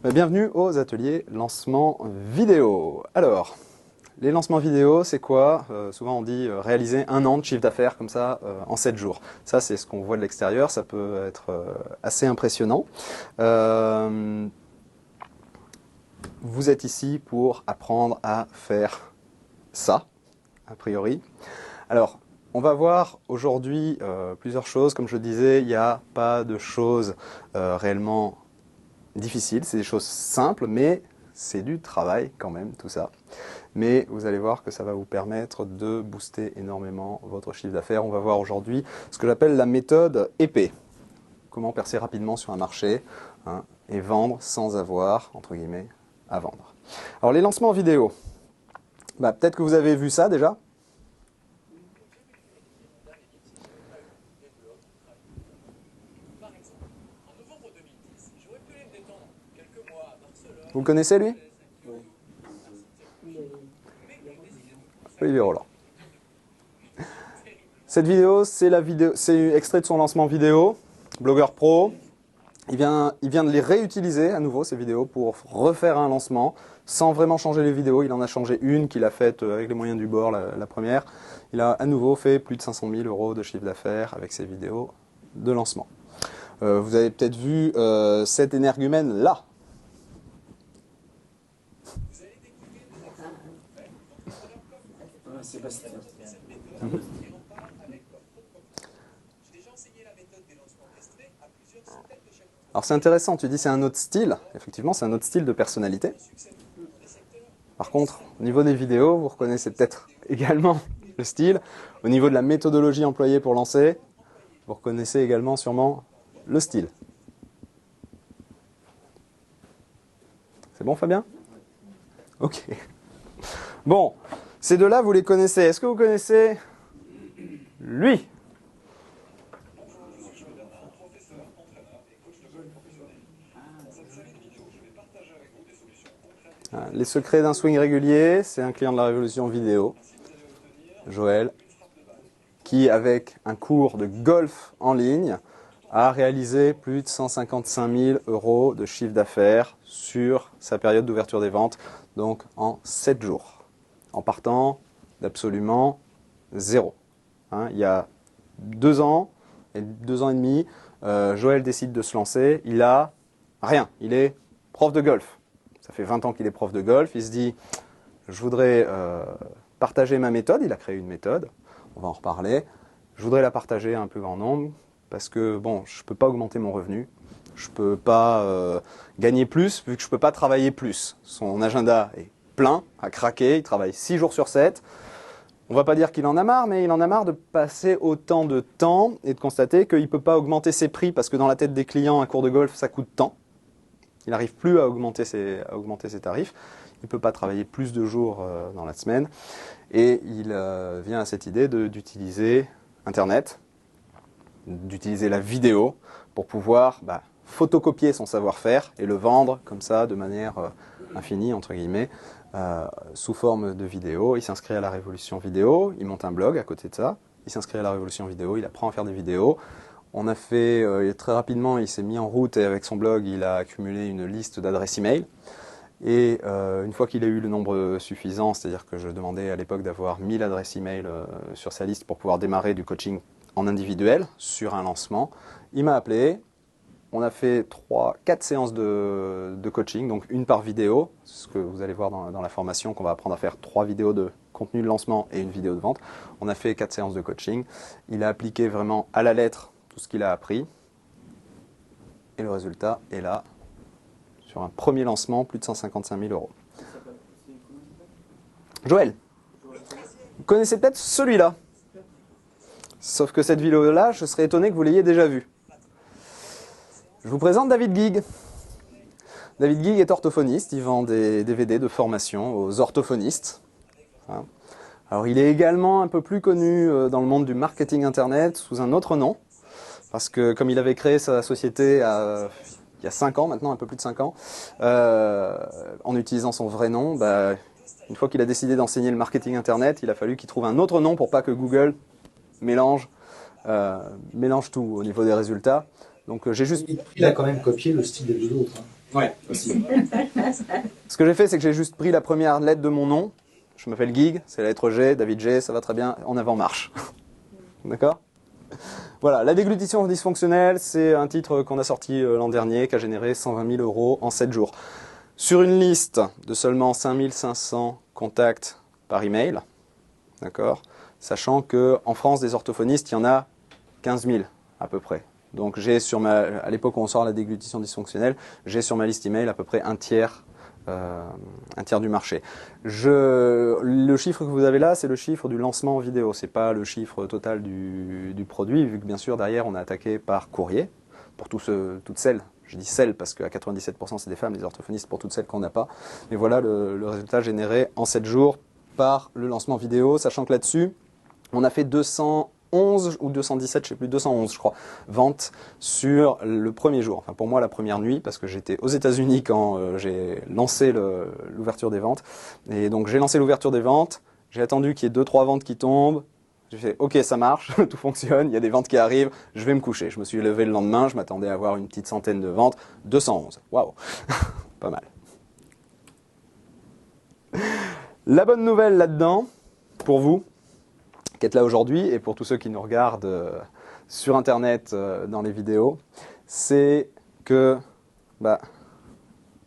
Bienvenue aux ateliers lancement vidéo. Alors, les lancements vidéo, c'est quoi? Souvent on dit réaliser 1 an de chiffre d'affaires comme ça en 7 jours. Ça, c'est ce qu'on voit de l'extérieur, ça peut être assez impressionnant. Vous êtes ici pour apprendre à faire ça, a priori. Alors, on va voir aujourd'hui plusieurs choses. Comme je le disais, il n'y a pas de choses réellement difficiles. C'est des choses simples, mais c'est du travail quand même, tout ça. Mais vous allez voir que ça va vous permettre de booster énormément votre chiffre d'affaires. On va voir aujourd'hui ce que j'appelle la méthode épée. Comment percer rapidement sur un marché et vendre sans avoir, entre guillemets, à vendre. Alors les lancements vidéo. Peut-être que vous avez vu ça déjà. Vous le connaissez, lui? Olivier Roland. Cette vidéo, c'est extrait de son lancement vidéo, Blogueur Pro. Il vient de les réutiliser à nouveau, ces vidéos, pour refaire un lancement, sans vraiment changer les vidéos. Il en a changé une qu'il a faite avec les moyens du bord, la première. Il a à nouveau fait plus de 500 000 € de chiffre d'affaires avec ses vidéos de lancement. Vous avez peut-être vu cet énergumène-là. Sébastien. Alors c'est intéressant, tu dis c'est un autre style. Effectivement, c'est un autre style de personnalité. Par contre, au niveau des vidéos, vous reconnaissez peut-être également le style. Au niveau de la méthodologie employée pour lancer, vous reconnaissez également sûrement le style. C'est bon, Fabien? Ok. Bon, ces deux-là, vous les connaissez. Est-ce que vous connaissez lui? Les secrets d'un swing régulier, c'est un client de la révolution vidéo, Joël, qui avec un cours de golf en ligne a réalisé plus de 155 000 € de chiffre d'affaires sur sa période d'ouverture des ventes, donc en 7 jours, en partant d'absolument zéro. Il y a 2 ans et 2 ans et demi, Joël décide de se lancer, il a rien, il est prof de golf. Ça fait 20 ans qu'il est prof de golf, il se dit je voudrais partager ma méthode, il a créé une méthode, on va en reparler, je voudrais la partager à un plus grand nombre parce que bon, je ne peux pas augmenter mon revenu, je ne peux pas gagner plus vu que je ne peux pas travailler plus. Son agenda est plein, à craquer, il travaille 6 jours sur 7. On ne va pas dire qu'il en a marre, mais il en a marre de passer autant de temps et de constater qu'il ne peut pas augmenter ses prix parce que dans la tête des clients, un cours de golf, ça coûte tant. Il n'arrive plus à augmenter ses tarifs. Il ne peut pas travailler plus de jours dans la semaine. Et il vient à cette idée d'utiliser Internet, d'utiliser la vidéo pour pouvoir photocopier son savoir-faire et le vendre comme ça de manière infinie, entre guillemets, sous forme de vidéo. Il s'inscrit à la Révolution Vidéo, il monte un blog à côté de ça. Il s'inscrit à la Révolution Vidéo, il apprend à faire des vidéos. On a fait, très rapidement, il s'est mis en route et avec son blog, il a accumulé une liste d'adresses email. Et une fois qu'il a eu le nombre suffisant, c'est-à-dire que je demandais à l'époque d'avoir 1000 adresses email sur sa liste pour pouvoir démarrer du coaching en individuel sur un lancement, il m'a appelé. On a fait 4 séances de coaching, donc une par vidéo, ce que vous allez voir dans la formation, qu'on va apprendre à faire 3 vidéos de contenu de lancement et une vidéo de vente. On a fait 4 séances de coaching. Il a appliqué vraiment à la lettre tout ce qu'il a appris. Et le résultat est là, sur un premier lancement, plus de 155 000 €. Joël, vous connaissez peut-être celui-là. Sauf que cette vidéo-là, je serais étonné que vous l'ayez déjà vue. Je vous présente David Guig. David Guig est orthophoniste, il vend des DVD de formation aux orthophonistes. Alors il est également un peu plus connu dans le monde du marketing internet sous un autre nom, parce que comme il avait créé sa société il y a 5 ans maintenant, un peu plus de 5 ans, en utilisant son vrai nom, une fois qu'il a décidé d'enseigner le marketing internet, il a fallu qu'il trouve un autre nom pour pas que Google mélange tout au niveau des résultats. Donc j'ai juste... Il a quand même copié le style des deux autres. Ouais, aussi. Ce que j'ai fait, c'est que j'ai juste pris la première lettre de mon nom. Je m'appelle Gig, c'est la lettre G, David G, ça va très bien, en avant marche. D'accord? Voilà, la déglutition dysfonctionnelle, c'est un titre qu'on a sorti l'an dernier, qui a généré 120 000 € en 7 jours. Sur une liste de seulement 5500 contacts par email, d'accord? Sachant qu'en France, des orthophonistes, il y en a 15 000 à peu près. Donc j'ai sur à l'époque où on sort la déglutition dysfonctionnelle, j'ai sur ma liste email à peu près un tiers du marché. Le chiffre que vous avez là, c'est le chiffre du lancement en vidéo. C'est pas le chiffre total du produit, vu que bien sûr derrière on a attaqué par courrier pour toutes celles. Je dis celles parce qu'à 97% c'est des femmes, les orthophonistes, pour toutes celles qu'on n'a pas. Mais voilà le résultat généré en 7 jours par le lancement vidéo, sachant que là-dessus, on a fait 211 ou 217, je sais plus, 211 je crois, ventes sur le premier jour. Enfin pour moi la première nuit, parce que j'étais aux États-Unis quand j'ai lancé l'ouverture des ventes. Et donc j'ai lancé l'ouverture des ventes, j'ai attendu qu'il y ait 2-3 ventes qui tombent. J'ai fait ok, ça marche, tout fonctionne, il y a des ventes qui arrivent, je vais me coucher. Je me suis levé le lendemain, je m'attendais à avoir une petite centaine de ventes, 211. Waouh, pas mal. La bonne nouvelle là-dedans, pour vous, qui êtes là aujourd'hui, et pour tous ceux qui nous regardent sur Internet dans les vidéos, c'est que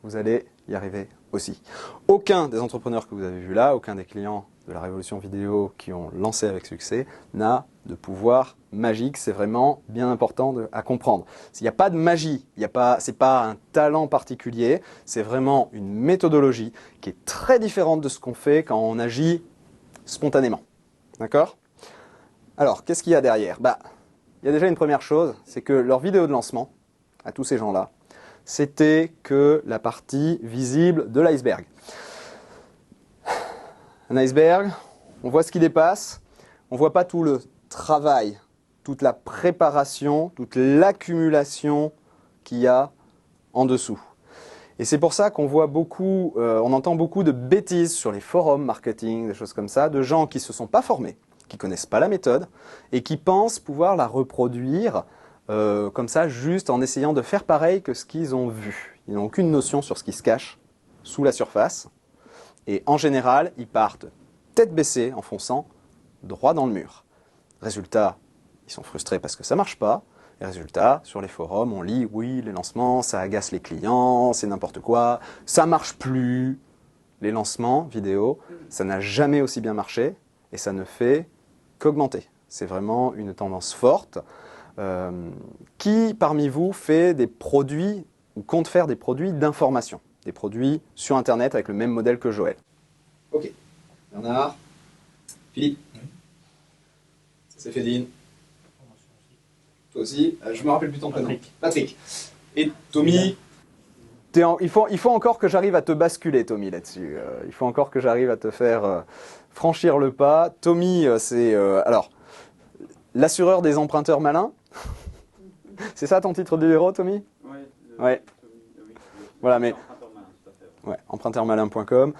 vous allez y arriver aussi. Aucun des entrepreneurs que vous avez vus là, aucun des clients de la révolution vidéo qui ont lancé avec succès n'a de pouvoir magique. C'est vraiment bien important à comprendre. Il n'y a pas de magie, ce n'est pas un talent particulier, c'est vraiment une méthodologie qui est très différente de ce qu'on fait quand on agit spontanément. D'accord ? Alors, qu'est-ce qu'il y a derrière ? Il y a déjà une première chose, c'est que leur vidéo de lancement, à tous ces gens-là, c'était que la partie visible de l'iceberg. Un iceberg, on voit ce qui dépasse, on ne voit pas tout le travail, toute la préparation, toute l'accumulation qu'il y a en dessous. Et c'est pour ça qu'on voit beaucoup, on entend beaucoup de bêtises sur les forums marketing, des choses comme ça, de gens qui ne se sont pas formés, qui ne connaissent pas la méthode et qui pensent pouvoir la reproduire comme ça, juste en essayant de faire pareil que ce qu'ils ont vu. Ils n'ont aucune notion sur ce qui se cache sous la surface. Et en général, ils partent tête baissée en fonçant droit dans le mur. Résultat, ils sont frustrés parce que ça ne marche pas. Et résultat, sur les forums, on lit « oui, les lancements, ça agace les clients, c'est n'importe quoi, ça ne marche plus ». Les lancements vidéo, ça n'a jamais aussi bien marché et ça ne fait qu'augmenter. C'est vraiment une tendance forte. Qui parmi vous fait des produits ou compte faire des produits d'information, des produits sur Internet avec le même modèle que Joël? Ok. Bernard, Philippe, c'est Fédine. Toi aussi. Je me rappelle plus ton prénom. Patrick. Et Tommy. Il faut encore que j'arrive à te basculer, Tommy, là-dessus. Il faut encore que j'arrive à te faire franchir le pas. Tommy, c'est alors l'assureur des emprunteurs malins. C'est ça ton titre de héros, Tommy? Oui. Ouais. Voilà, mais ouais, emprunteurmalin.com.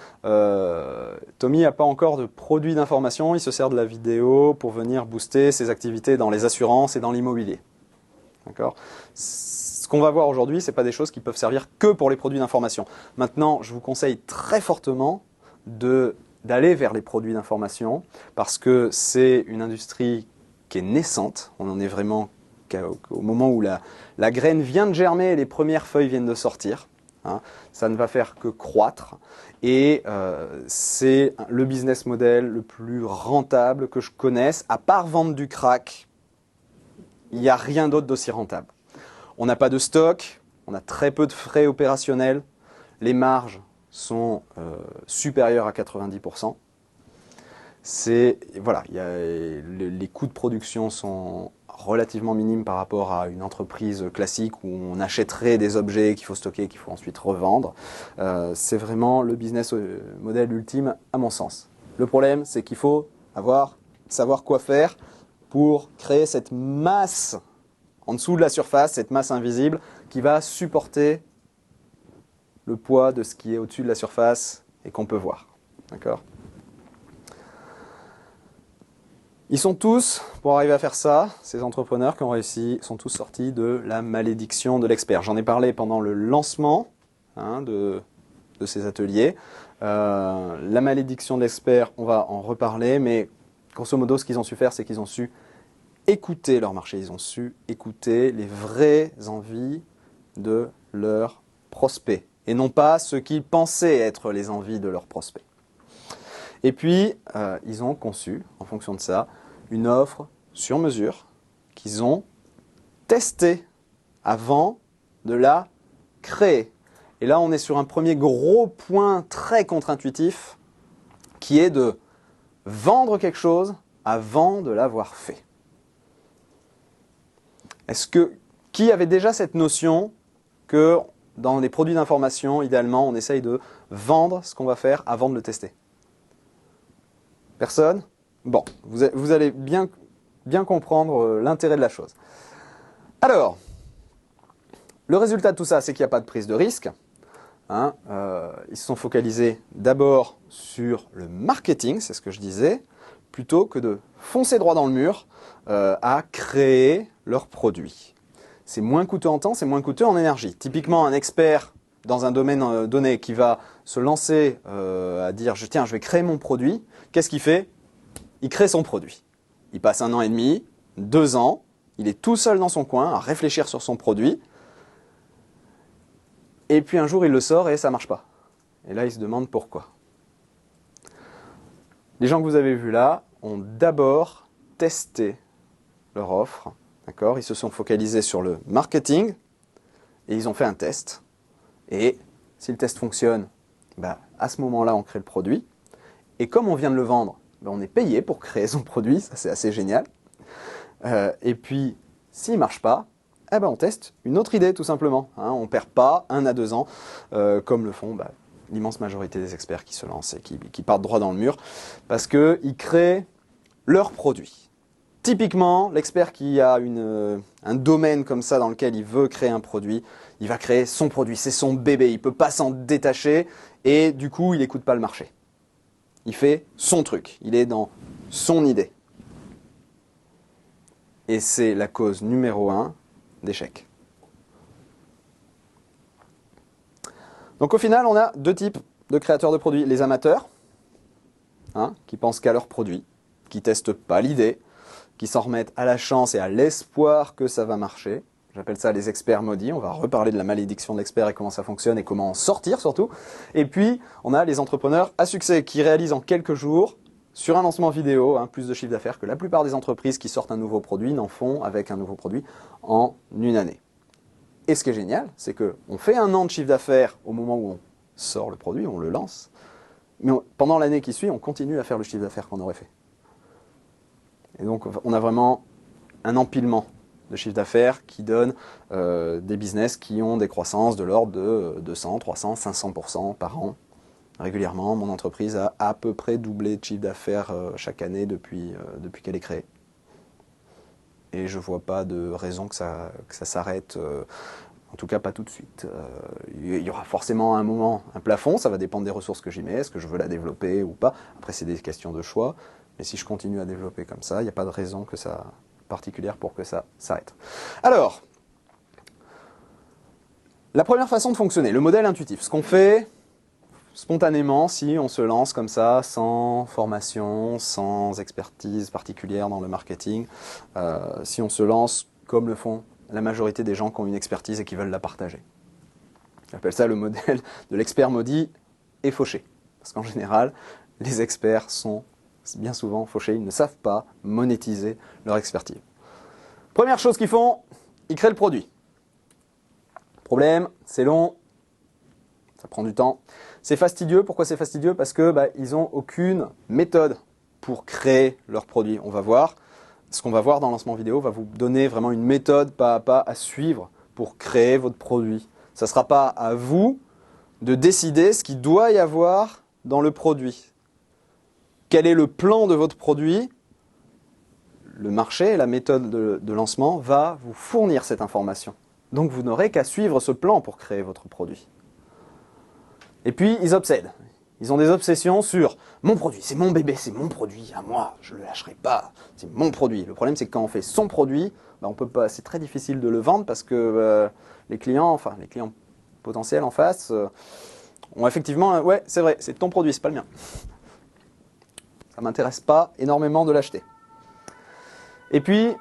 Tommy n'a pas encore de produit d'information. Il se sert de la vidéo pour venir booster ses activités dans les assurances et dans l'immobilier. D'accord? Ce qu'on va voir aujourd'hui, ce n'est pas des choses qui peuvent servir que pour les produits d'information. Maintenant, je vous conseille très fortement d'aller vers les produits d'information parce que c'est une industrie qui est naissante. On en est vraiment au moment où la graine vient de germer et les premières feuilles viennent de sortir. Hein. Ça ne va faire que croître et c'est le business model le plus rentable que je connaisse. À part vendre du crack, il n'y a rien d'autre d'aussi rentable. On n'a pas de stock, on a très peu de frais opérationnels, les marges sont supérieures à 90%. Voilà, les coûts de production sont relativement minimes par rapport à une entreprise classique où on achèterait des objets qu'il faut stocker, qu'il faut ensuite revendre. C'est vraiment le business model ultime à mon sens. Le problème, c'est qu'il faut savoir quoi faire pour créer cette masse en dessous de la surface, cette masse invisible qui va supporter le poids de ce qui est au-dessus de la surface et qu'on peut voir. D'accord ? Ils sont tous, pour arriver à faire ça, ces entrepreneurs qui ont réussi, sont tous sortis de la malédiction de l'expert. J'en ai parlé pendant le lancement hein, de ces ateliers. La malédiction de l'expert, on va en reparler, mais grosso modo, ce qu'ils ont su faire, c'est qu'ils ont su écouter leur marché, ils ont su écouter les vraies envies de leurs prospects, et non pas ce qu'ils pensaient être les envies de leurs prospects. Et puis, ils ont conçu, en fonction de ça, une offre sur mesure qu'ils ont testée avant de la créer. Et là, on est sur un premier gros point très contre-intuitif, qui est de vendre quelque chose avant de l'avoir fait. Qui avait déjà cette notion que dans les produits d'information, idéalement, on essaye de vendre ce qu'on va faire avant de le tester? Personne? Bon, vous allez bien comprendre l'intérêt de la chose. Alors, le résultat de tout ça, c'est qu'il n'y a pas de prise de risque. Hein, ils se sont focalisés d'abord sur le marketing, c'est ce que je disais, plutôt que de foncer droit dans le mur à créer leurs produits. C'est moins coûteux en temps, c'est moins coûteux en énergie. Typiquement, un expert dans un domaine donné qui va se lancer à dire « Tiens, je vais créer mon produit », qu'est-ce qu'il fait? Il crée son produit. Il passe 1 an et demi, 2 ans, il est tout seul dans son coin à réfléchir sur son produit. Et puis un jour, il le sort et ça ne marche pas. Et là, il se demande pourquoi. Les gens que vous avez vus là ont d'abord testé leur offre. D'accord ? Ils se sont focalisés sur le marketing et ils ont fait un test. Et si le test fonctionne, à ce moment-là, on crée le produit. Et comme on vient de le vendre, on est payé pour créer son produit. Ça, c'est assez génial. Et puis, s'il ne marche pas, on teste une autre idée tout simplement. Hein, on ne perd pas 1 à 2 ans, comme le font l'immense majorité des experts qui se lancent et qui partent droit dans le mur, parce qu'ils créent leur produit. Typiquement, l'expert qui a un domaine comme ça dans lequel il veut créer un produit, il va créer son produit, c'est son bébé, il ne peut pas s'en détacher et du coup, il n'écoute pas le marché. Il fait son truc, il est dans son idée. Et c'est la cause numéro 1 d'échec. Donc au final, on a 2 types de créateurs de produits. Les amateurs, qui pensent qu'à leur produit, qui ne testent pas l'idée, qui s'en remettent à la chance et à l'espoir que ça va marcher. J'appelle ça les experts maudits. On va reparler de la malédiction de l'expert et comment ça fonctionne et comment en sortir surtout. Et puis, on a les entrepreneurs à succès qui réalisent en quelques jours, sur un lancement vidéo, plus de chiffre d'affaires que la plupart des entreprises qui sortent un nouveau produit n'en font avec un nouveau produit en 1 année. Et ce qui est génial, c'est qu'on fait 1 an de chiffre d'affaires au moment où on sort le produit, on le lance, mais pendant l'année qui suit, on continue à faire le chiffre d'affaires qu'on aurait fait. Et donc, on a vraiment un empilement de chiffre d'affaires qui donne des business qui ont des croissances de l'ordre de 200, 300, 500% par an. Régulièrement, mon entreprise a à peu près doublé de chiffre d'affaires chaque année depuis qu'elle est créée. Et je ne vois pas de raison que ça s'arrête, en tout cas pas tout de suite. Il y aura forcément à un moment un plafond, ça va dépendre des ressources que j'y mets, est-ce que je veux la développer ou pas. Après, c'est des questions de choix. Mais si je continue à développer comme ça, il n'y a pas de raison particulière pour que ça s'arrête. Alors, la première façon de fonctionner, le modèle intuitif. Ce qu'on fait spontanément si on se lance comme ça, sans formation, sans expertise particulière dans le marketing, si on se lance comme le font la majorité des gens qui ont une expertise et qui veulent la partager. J'appelle ça le modèle de l'expert maudit et fauché. Parce qu'en général, les experts sont bien souvent fauchés, ils ne savent pas monétiser leur expertise. Première chose qu'ils font, ils créent le produit. Problème, c'est long, ça prend du temps. C'est fastidieux. Pourquoi c'est fastidieux? Parce que ils n'ont aucune méthode pour créer leur produit. On va voir. Ce qu'on va voir dans le lancement vidéo va vous donner vraiment une méthode pas à pas à suivre pour créer votre produit. Ça ne sera pas à vous de décider ce qu'il doit y avoir dans le produit. Quel est le plan de votre produit? Le marché, la méthode de lancement va vous fournir cette information. Donc vous n'aurez qu'à suivre ce plan pour créer votre produit. Et puis, ils obsèdent. Ils ont des obsessions sur « mon produit, c'est mon bébé, c'est mon produit, à moi, je ne le lâcherai pas, c'est mon produit ». Le problème, c'est que quand on fait son produit, on peut pas, c'est très difficile de le vendre parce que les clients potentiels en face ont effectivement, ouais, c'est vrai, c'est ton produit, c'est pas le mien. Ça m'intéresse pas énormément de l'acheter. Et puis,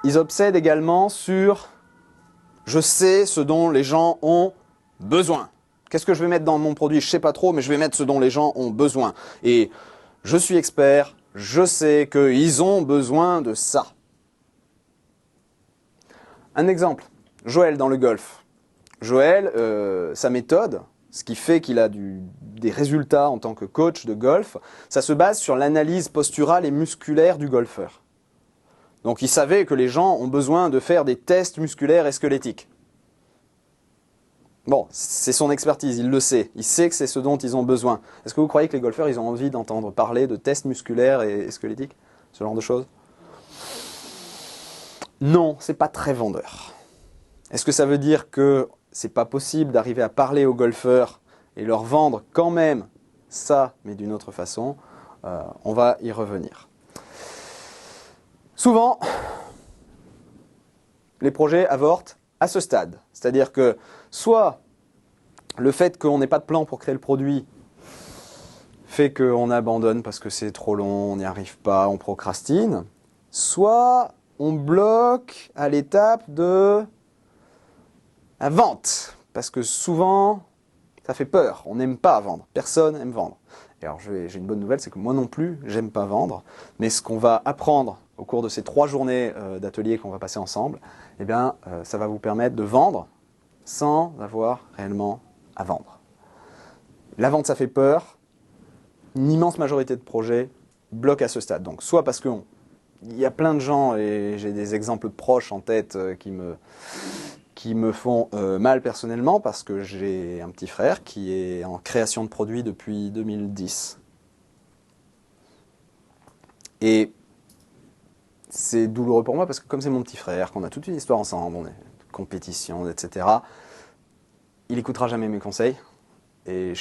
ils obsèdent également sur « je sais ce dont les gens ont besoin ». Qu'est-ce que je vais mettre dans mon produit? Je sais pas trop, mais je vais mettre ce dont les gens ont besoin. Et je suis expert, je sais qu'ils ont besoin de ça. Un exemple, Joël dans le golf. Joël, sa méthode, ce qui fait qu'il a des résultats en tant que coach de golf, ça se base sur l'analyse posturale et musculaire du golfeur. Donc il savait que les gens ont besoin de faire des tests musculaires et squelettiques. Bon, c'est son expertise, il le sait. Il sait que c'est ce dont ils ont besoin. Est-ce que vous croyez que les golfeurs, ils ont envie d'entendre parler de tests musculaires et squelettiques? Ce genre de choses? Non, c'est pas très vendeur. Est-ce que ça veut dire que c'est pas possible d'arriver à parler aux golfeurs et leur vendre quand même ça, mais d'une autre façon? On va y revenir. Souvent, les projets avortent à ce stade. C'est-à-dire que soit le fait qu'on n'ait pas de plan pour créer le produit fait qu'on abandonne parce que c'est trop long, on n'y arrive pas, on procrastine, soit on bloque à l'étape de la vente. Parce que souvent, ça fait peur, on n'aime pas vendre, personne n'aime vendre. Et alors j'ai une bonne nouvelle, c'est que moi non plus, j'aime pas vendre, mais ce qu'on va apprendre au cours de ces 3 journées d'atelier qu'on va passer ensemble, eh bien, ça va vous permettre de vendre sans avoir réellement à vendre. La vente, ça fait peur. Une immense majorité de projets bloquent à ce stade. Donc, soit parce qu'il y a plein de gens, et j'ai des exemples proches en tête qui me font mal personnellement, parce que j'ai un petit frère qui est en création de produits depuis 2010. Et c'est douloureux pour moi parce que comme c'est mon petit frère, qu'on a toute une histoire ensemble, on est compétition, etc., il n'écoutera jamais mes conseils. Et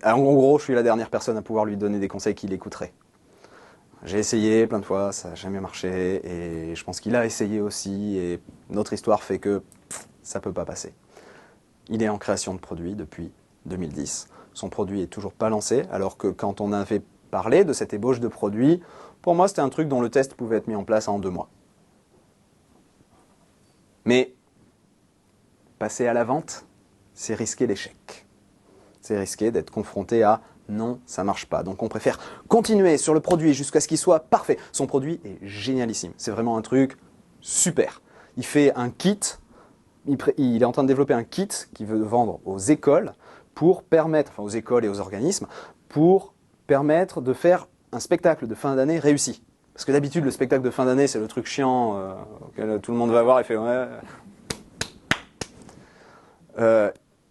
en gros, je suis la dernière personne à pouvoir lui donner des conseils qu'il écouterait. J'ai essayé plein de fois, ça n'a jamais marché, et je pense qu'il a essayé aussi, et notre histoire fait que ça ne peut pas passer. Il est en création de produits depuis 2010. Son produit n'est toujours pas lancé, alors que quand on avait parlé de cette ébauche de produit, pour moi c'était un truc dont le test pouvait être mis en place en 2 mois. Mais passer à la vente, c'est risquer l'échec. C'est risquer d'être confronté à non, ça ne marche pas. Donc on préfère continuer sur le produit jusqu'à ce qu'il soit parfait. Son produit est génialissime. C'est vraiment un truc super. Il fait un kit, il est en train de développer un kit qu'il veut vendre aux écoles pour permettre, enfin aux écoles et aux organismes, pour permettre de faire un spectacle de fin d'année réussi. Parce que d'habitude, le spectacle de fin d'année, c'est le truc chiant auquel tout le monde va voir et fait ouais.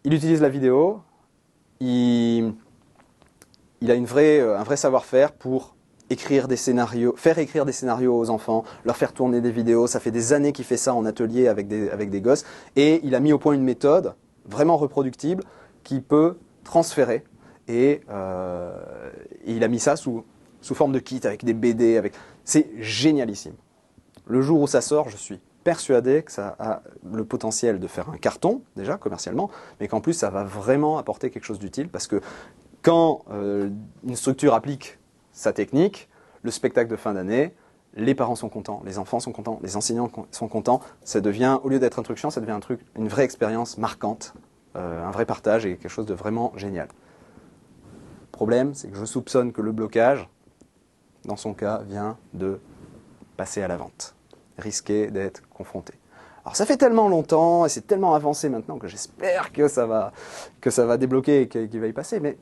Il utilise la vidéo. Il a un vrai savoir-faire pour écrire des scénarios, faire écrire des scénarios aux enfants, leur faire tourner des vidéos. Ça fait des années qu'il fait ça en atelier avec des gosses. Et il a mis au point une méthode vraiment reproductible qui peut transférer. Et il a mis ça sous forme de kit, avec des BD. C'est génialissime. Le jour où ça sort, je suis persuadé que ça a le potentiel de faire un carton, déjà, commercialement, mais qu'en plus, ça va vraiment apporter quelque chose d'utile, parce que quand une structure applique sa technique, le spectacle de fin d'année, les parents sont contents, les enfants sont contents, les enseignants sont contents, ça devient, au lieu d'être un truc chiant, ça devient une vraie expérience marquante, un vrai partage et quelque chose de vraiment génial. Le problème, c'est que je soupçonne que le blocage, dans son cas, vient de passer à la vente. Risquer d'être confronté. Alors ça fait tellement longtemps et c'est tellement avancé maintenant que j'espère que ça va débloquer et qu'il va y passer, mais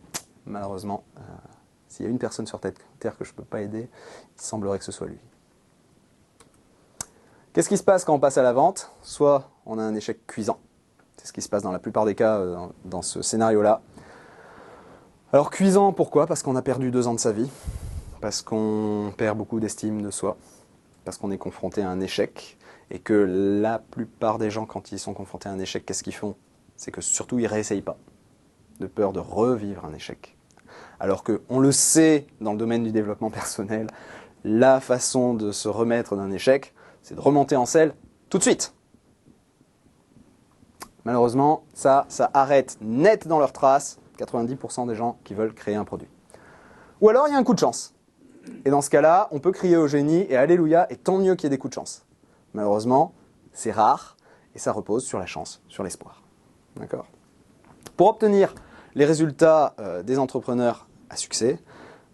malheureusement, s'il y a une personne sur Terre que je ne peux pas aider, il semblerait que ce soit lui. Qu'est-ce qui se passe quand on passe à la vente? Soit on a un échec cuisant, c'est ce qui se passe dans la plupart des cas dans ce scénario-là. Alors cuisant, pourquoi? Parce qu'on a perdu 2 ans de sa vie, parce qu'on perd beaucoup d'estime de soi, parce qu'on est confronté à un échec, et que la plupart des gens, quand ils sont confrontés à un échec, qu'est-ce qu'ils font? C'est que surtout, ils ne réessayent pas, de peur de revivre un échec. Alors qu'on le sait dans le domaine du développement personnel, la façon de se remettre d'un échec, c'est de remonter en selle tout de suite. Malheureusement, ça arrête net dans leur trace 90% des gens qui veulent créer un produit. Ou alors, il y a un coup de chance. Et dans ce cas-là, on peut crier au génie et alléluia, et tant mieux qu'il y ait des coups de chance. Malheureusement, c'est rare et ça repose sur la chance, sur l'espoir. D'accord ? Pour obtenir les résultats des entrepreneurs à succès,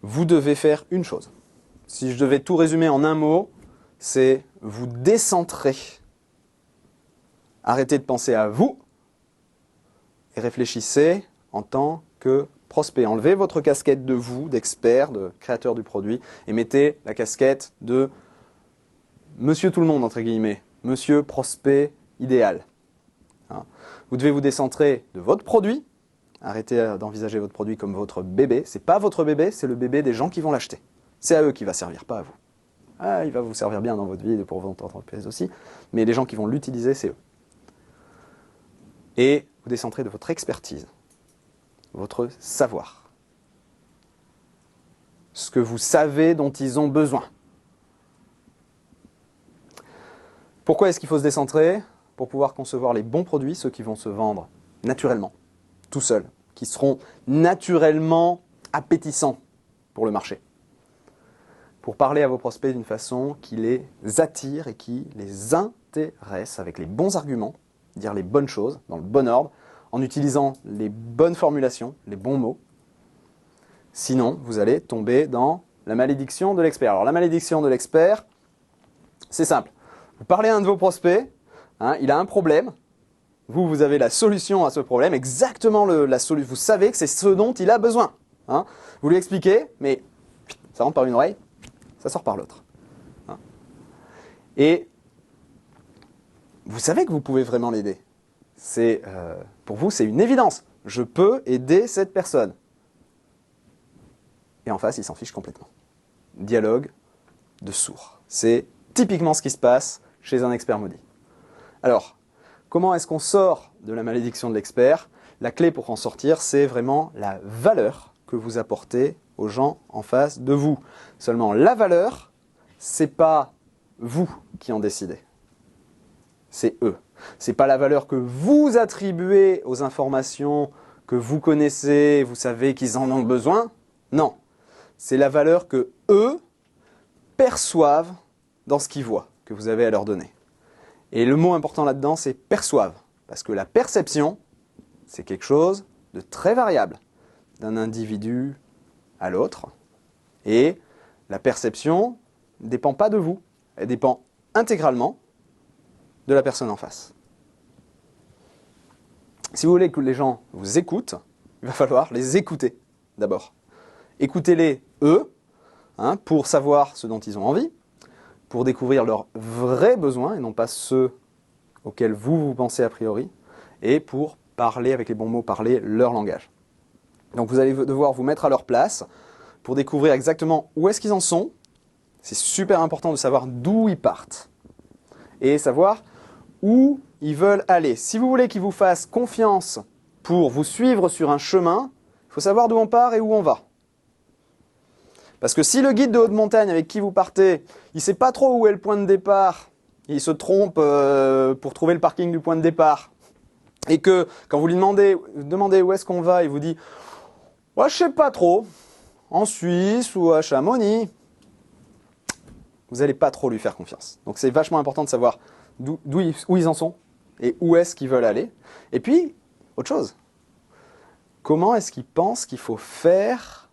vous devez faire une chose. Si je devais tout résumer en un mot, c'est vous décentrer. Arrêtez de penser à vous et réfléchissez en tant que prospect. Enlevez votre casquette de vous, d'expert, de créateur du produit, et mettez la casquette de monsieur tout le monde, entre guillemets, monsieur prospect idéal. Hein. Vous devez vous décentrer de votre produit. Arrêtez d'envisager votre produit comme votre bébé. Ce n'est pas votre bébé, c'est le bébé des gens qui vont l'acheter. C'est à eux qu'il va servir, pas à vous. Ah, il va vous servir bien dans votre vie et pour votre entreprise aussi, mais les gens qui vont l'utiliser, c'est eux. Et vous décentrez de votre expertise, votre savoir. Ce que vous savez dont ils ont besoin. Pourquoi est-ce qu'il faut se décentrer ? Pour pouvoir concevoir les bons produits, ceux qui vont se vendre naturellement, tout seuls, qui seront naturellement appétissants pour le marché. Pour parler à vos prospects d'une façon qui les attire et qui les intéresse avec les bons arguments, dire les bonnes choses dans le bon ordre, en utilisant les bonnes formulations, les bons mots. Sinon, vous allez tomber dans la malédiction de l'expert. Alors la malédiction de l'expert, c'est simple. Vous parlez à un de vos prospects, hein, il a un problème, vous avez la solution à ce problème, exactement la solution. Vous savez que c'est ce dont il a besoin. Hein. Vous lui expliquez, mais ça rentre par une oreille, ça sort par l'autre. Hein. Et vous savez que vous pouvez vraiment l'aider. Pour vous, c'est une évidence. Je peux aider cette personne. Et en face, il s'en fiche complètement. Dialogue de sourds. C'est typiquement ce qui se passe chez un expert maudit. Alors, comment est-ce qu'on sort de la malédiction de l'expert ? La clé pour en sortir, c'est vraiment la valeur que vous apportez aux gens en face de vous. Seulement, la valeur, c'est pas vous qui en décidez. C'est eux. C'est pas la valeur que vous attribuez aux informations que vous connaissez, vous savez qu'ils en ont besoin. Non. C'est la valeur que eux perçoivent dans ce qu'ils voient, que vous avez à leur donner. Et le mot important là-dedans, c'est perçoivent. Parce que la perception, c'est quelque chose de très variable d'un individu à l'autre. Et la perception ne dépend pas de vous. Elle dépend intégralement de la personne en face. Si vous voulez que les gens vous écoutent, il va falloir les écouter d'abord. Écoutez-les eux, hein, pour savoir ce dont ils ont envie, pour découvrir leurs vrais besoins et non pas ceux auxquels vous pensez a priori, et pour parler avec les bons mots, parler leur langage. Donc vous allez devoir vous mettre à leur place pour découvrir exactement où est-ce qu'ils en sont. C'est super important de savoir d'où ils partent et savoir où ils veulent aller. Si vous voulez qu'ils vous fassent confiance pour vous suivre sur un chemin, il faut savoir d'où on part et où on va. Parce que si le guide de haute montagne avec qui vous partez, il ne sait pas trop où est le point de départ, il se trompe pour trouver le parking du point de départ, et que quand vous lui demandez où est-ce qu'on va, il vous dit « Ouais, je ne sais pas trop, en Suisse ou à Chamonix », vous n'allez pas trop lui faire confiance. Donc c'est vachement important de savoir où ils en sont et où est-ce qu'ils veulent aller. Et puis, autre chose, comment est-ce qu'ils pensent qu'il faut faire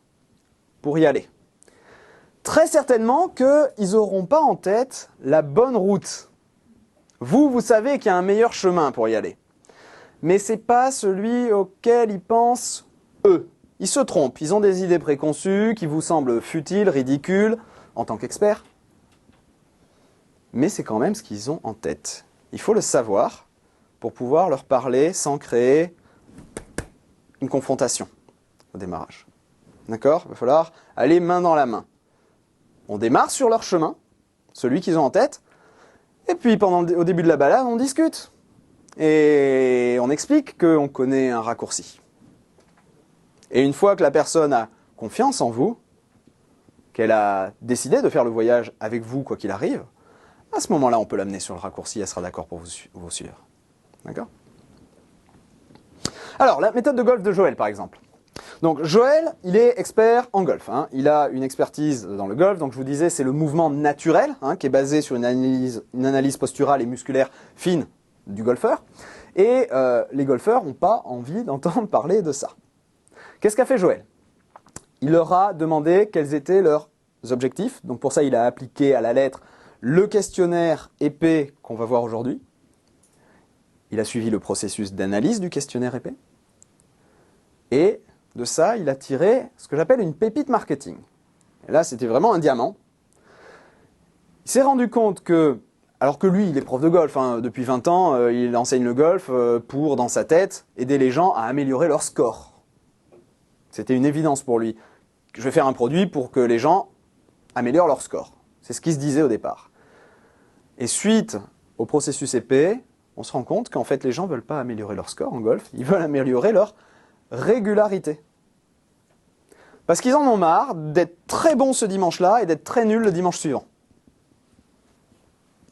pour y aller ? Très certainement qu'ils n'auront pas en tête la bonne route. Vous savez qu'il y a un meilleur chemin pour y aller. Mais ce n'est pas celui auquel ils pensent eux. Ils se trompent, ils ont des idées préconçues qui vous semblent futiles, ridicules, en tant qu'experts. Mais c'est quand même ce qu'ils ont en tête. Il faut le savoir pour pouvoir leur parler sans créer une confrontation au démarrage. D'accord ? Il va falloir aller main dans la main. On démarre sur leur chemin, celui qu'ils ont en tête, et puis au début de la balade, on discute. Et on explique qu'on connaît un raccourci. Et une fois que la personne a confiance en vous, qu'elle a décidé de faire le voyage avec vous, quoi qu'il arrive, à ce moment-là, on peut l'amener sur le raccourci, elle sera d'accord pour vous suivre. D'accord ? Alors, la méthode de golf de Joël, par exemple. Donc, Joël, il est expert en golf. Hein. Il a une expertise dans le golf. Donc, je vous disais, c'est le mouvement naturel, hein, qui est basé sur une analyse posturale et musculaire fine du golfeur. Et les golfeurs n'ont pas envie d'entendre parler de ça. Qu'est-ce qu'a fait Joël? Il leur a demandé quels étaient leurs objectifs. Donc, pour ça, il a appliqué à la lettre le questionnaire épais qu'on va voir aujourd'hui. Il a suivi le processus d'analyse du questionnaire épais. Et de ça, il a tiré ce que j'appelle une pépite marketing. Et là, c'était vraiment un diamant. Il s'est rendu compte que, alors que lui, il est prof de golf, hein, depuis 20 ans, il enseigne le golf pour, dans sa tête, aider les gens à améliorer leur score. C'était une évidence pour lui. Je vais faire un produit pour que les gens améliorent leur score. C'est ce qui se disait au départ. Et suite au processus épais, on se rend compte qu'en fait, les gens ne veulent pas améliorer leur score en golf, ils veulent améliorer leur régularité. Parce qu'ils en ont marre d'être très bons ce dimanche-là et d'être très nuls le dimanche suivant.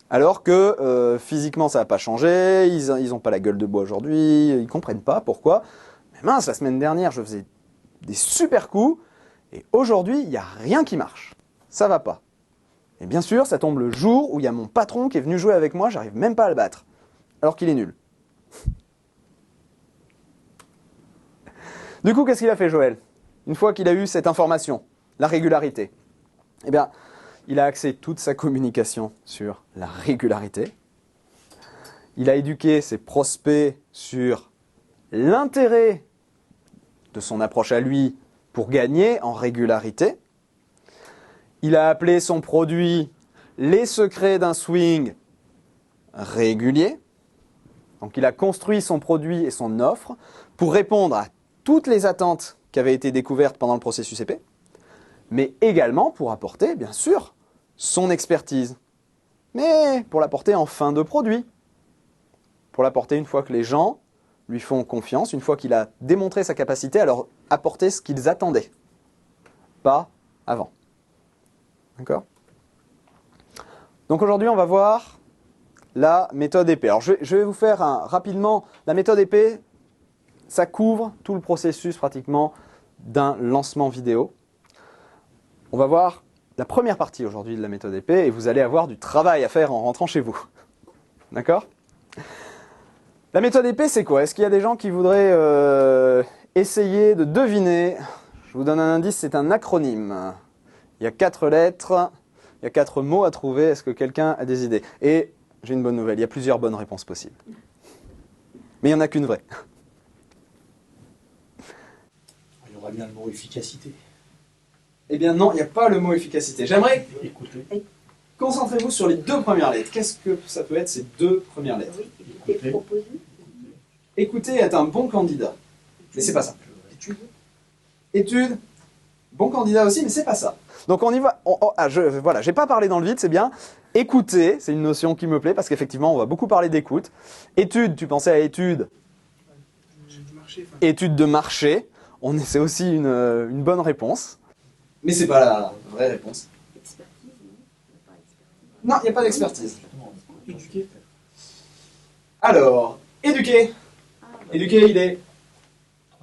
Alors que physiquement, ça n'a pas changé, ils n'ont pas la gueule de bois aujourd'hui, ils ne comprennent pas pourquoi. Mais mince, la semaine dernière, je faisais des super coups, et aujourd'hui, il n'y a rien qui marche. Ça ne va pas. Et bien sûr, ça tombe le jour où il y a mon patron qui est venu jouer avec moi, j'arrive même pas à le battre, alors qu'il est nul. Du coup, qu'est-ce qu'il a fait, Joël? Une fois qu'il a eu cette information, la régularité, eh bien, il a axé toute sa communication sur la régularité. Il a éduqué ses prospects sur l'intérêt de son approche à lui pour gagner en régularité. Il a appelé son produit « Les secrets d'un swing régulier ». Donc il a construit son produit et son offre pour répondre à toutes les attentes qui avaient été découvertes pendant le processus épais, mais également pour apporter, bien sûr, son expertise. Mais pour l'apporter en fin de produit. Pour l'apporter une fois que les gens lui font confiance, une fois qu'il a démontré sa capacité à leur apporter ce qu'ils attendaient. Pas avant. D'accord? Donc aujourd'hui, on va voir la méthode épais. Alors je vais vous faire rapidement, la méthode épais, ça couvre tout le processus pratiquement d'un lancement vidéo. On va voir la première partie aujourd'hui de la méthode épais et vous allez avoir du travail à faire en rentrant chez vous. D'accord? La méthode épais, c'est quoi? Est-ce qu'il y a des gens qui voudraient essayer de deviner? Je vous donne un indice, c'est un acronyme. Il y a 4 lettres, il y a 4 mots à trouver. Est-ce que quelqu'un a des idées? Et j'ai une bonne nouvelle, il y a plusieurs bonnes réponses possibles. Mais il n'y en a qu'une vraie. Il y aura bien le mot efficacité. Eh bien non, il n'y a pas le mot efficacité. J'aimerais... Écoutez. Concentrez-vous sur les 2 premières lettres. Qu'est-ce que ça peut être ces 2 premières lettres? Écouter est un bon candidat. Mais c'est pas ça. Étude, bon candidat aussi, mais c'est pas ça. Donc on y va. Voilà, j'ai pas parlé dans le vide, c'est bien. Écouter, c'est une notion qui me plaît parce qu'effectivement, on va beaucoup parler d'écoute. Étude, tu pensais à étude. Étude de marché. C'est aussi une bonne réponse. Mais c'est pas la vraie réponse. Non, il n'y a pas d'expertise. Éduquer. Alors, éduquer. Éduquer, il est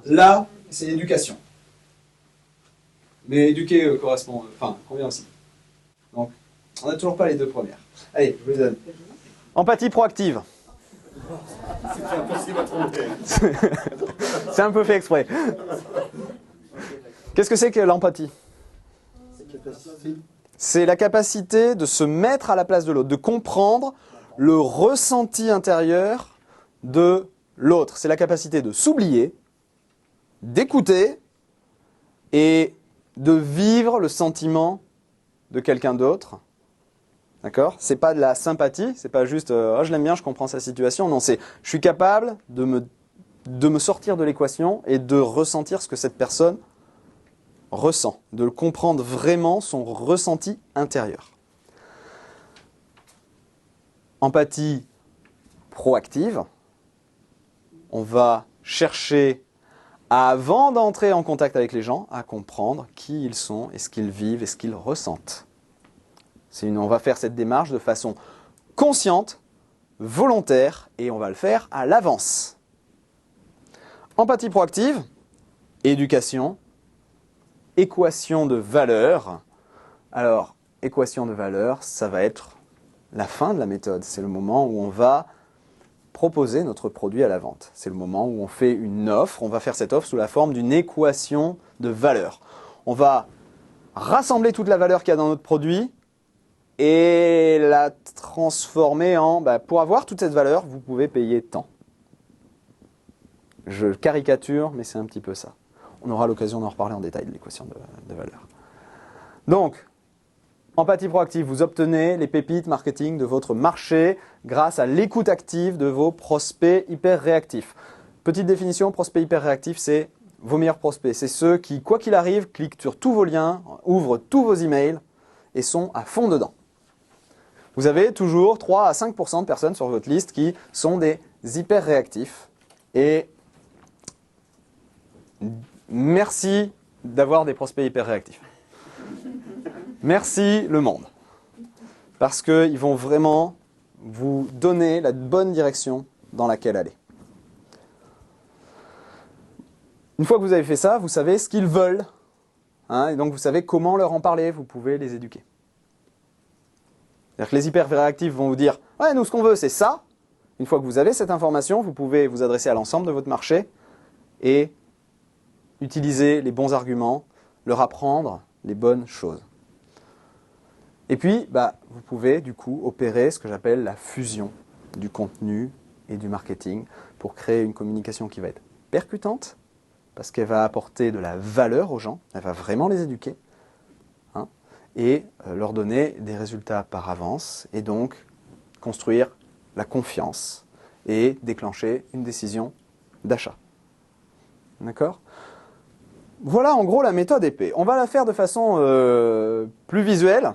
là, c'est l'éducation. Mais éduquer correspond, convient aussi. Donc, on n'a toujours pas les 2 premières. Allez, je vous les donne. Empathie proactive. C'est impossible à trouver. C'est un peu fait exprès. Qu'est-ce que c'est que l'empathie? C'est la capacité de se mettre à la place de l'autre, de comprendre le ressenti intérieur de l'autre. C'est la capacité de s'oublier, d'écouter et de vivre le sentiment de quelqu'un d'autre. D'accord? C'est pas de la sympathie, c'est pas juste oh, je l'aime bien, je comprends sa situation. Non, c'est je suis capable de me sortir de l'équation et de ressentir ce que cette personne ressent, de comprendre vraiment son ressenti intérieur. Empathie proactive, on va chercher, avant d'entrer en contact avec les gens, à comprendre qui ils sont et ce qu'ils vivent et ce qu'ils ressentent. On va faire cette démarche de façon consciente, volontaire, et on va le faire à l'avance. Empathie proactive, éducation, équation de valeur. Alors, équation de valeur, ça va être la fin de la méthode. C'est le moment où on va proposer notre produit à la vente. C'est le moment où on fait une offre. On va faire cette offre sous la forme d'une équation de valeur. On va rassembler toute la valeur qu'il y a dans notre produit et la transformer en... pour avoir toute cette valeur, vous pouvez payer tant. Je caricature, mais c'est un petit peu ça. On aura l'occasion d'en reparler en détail de l'équation de valeur. Donc, empathie proactive, vous obtenez les pépites marketing de votre marché grâce à l'écoute active de vos prospects hyper réactifs. Petite définition, prospect hyper réactif, c'est vos meilleurs prospects. C'est ceux qui, quoi qu'il arrive, cliquent sur tous vos liens, ouvrent tous vos emails et sont à fond dedans. Vous avez toujours 3 à 5% de personnes sur votre liste qui sont des hyper réactifs. Et merci d'avoir des prospects hyper réactifs. Merci le monde. Parce qu'ils vont vraiment vous donner la bonne direction dans laquelle aller. Une fois que vous avez fait ça, vous savez ce qu'ils veulent. Et donc vous savez comment leur en parler, vous pouvez les éduquer. C'est-à-dire que les hyper réactifs vont vous dire « Ouais, nous ce qu'on veut c'est ça ». Une fois que vous avez cette information, vous pouvez vous adresser à l'ensemble de votre marché et utiliser les bons arguments, leur apprendre les bonnes choses. Et puis, vous pouvez du coup opérer ce que j'appelle la fusion du contenu et du marketing pour créer une communication qui va être percutante, parce qu'elle va apporter de la valeur aux gens, elle va vraiment les éduquer, et leur donner des résultats par avance, et donc construire la confiance et déclencher une décision d'achat. D'accord ? Voilà en gros la méthode épée. On va la faire de façon plus visuelle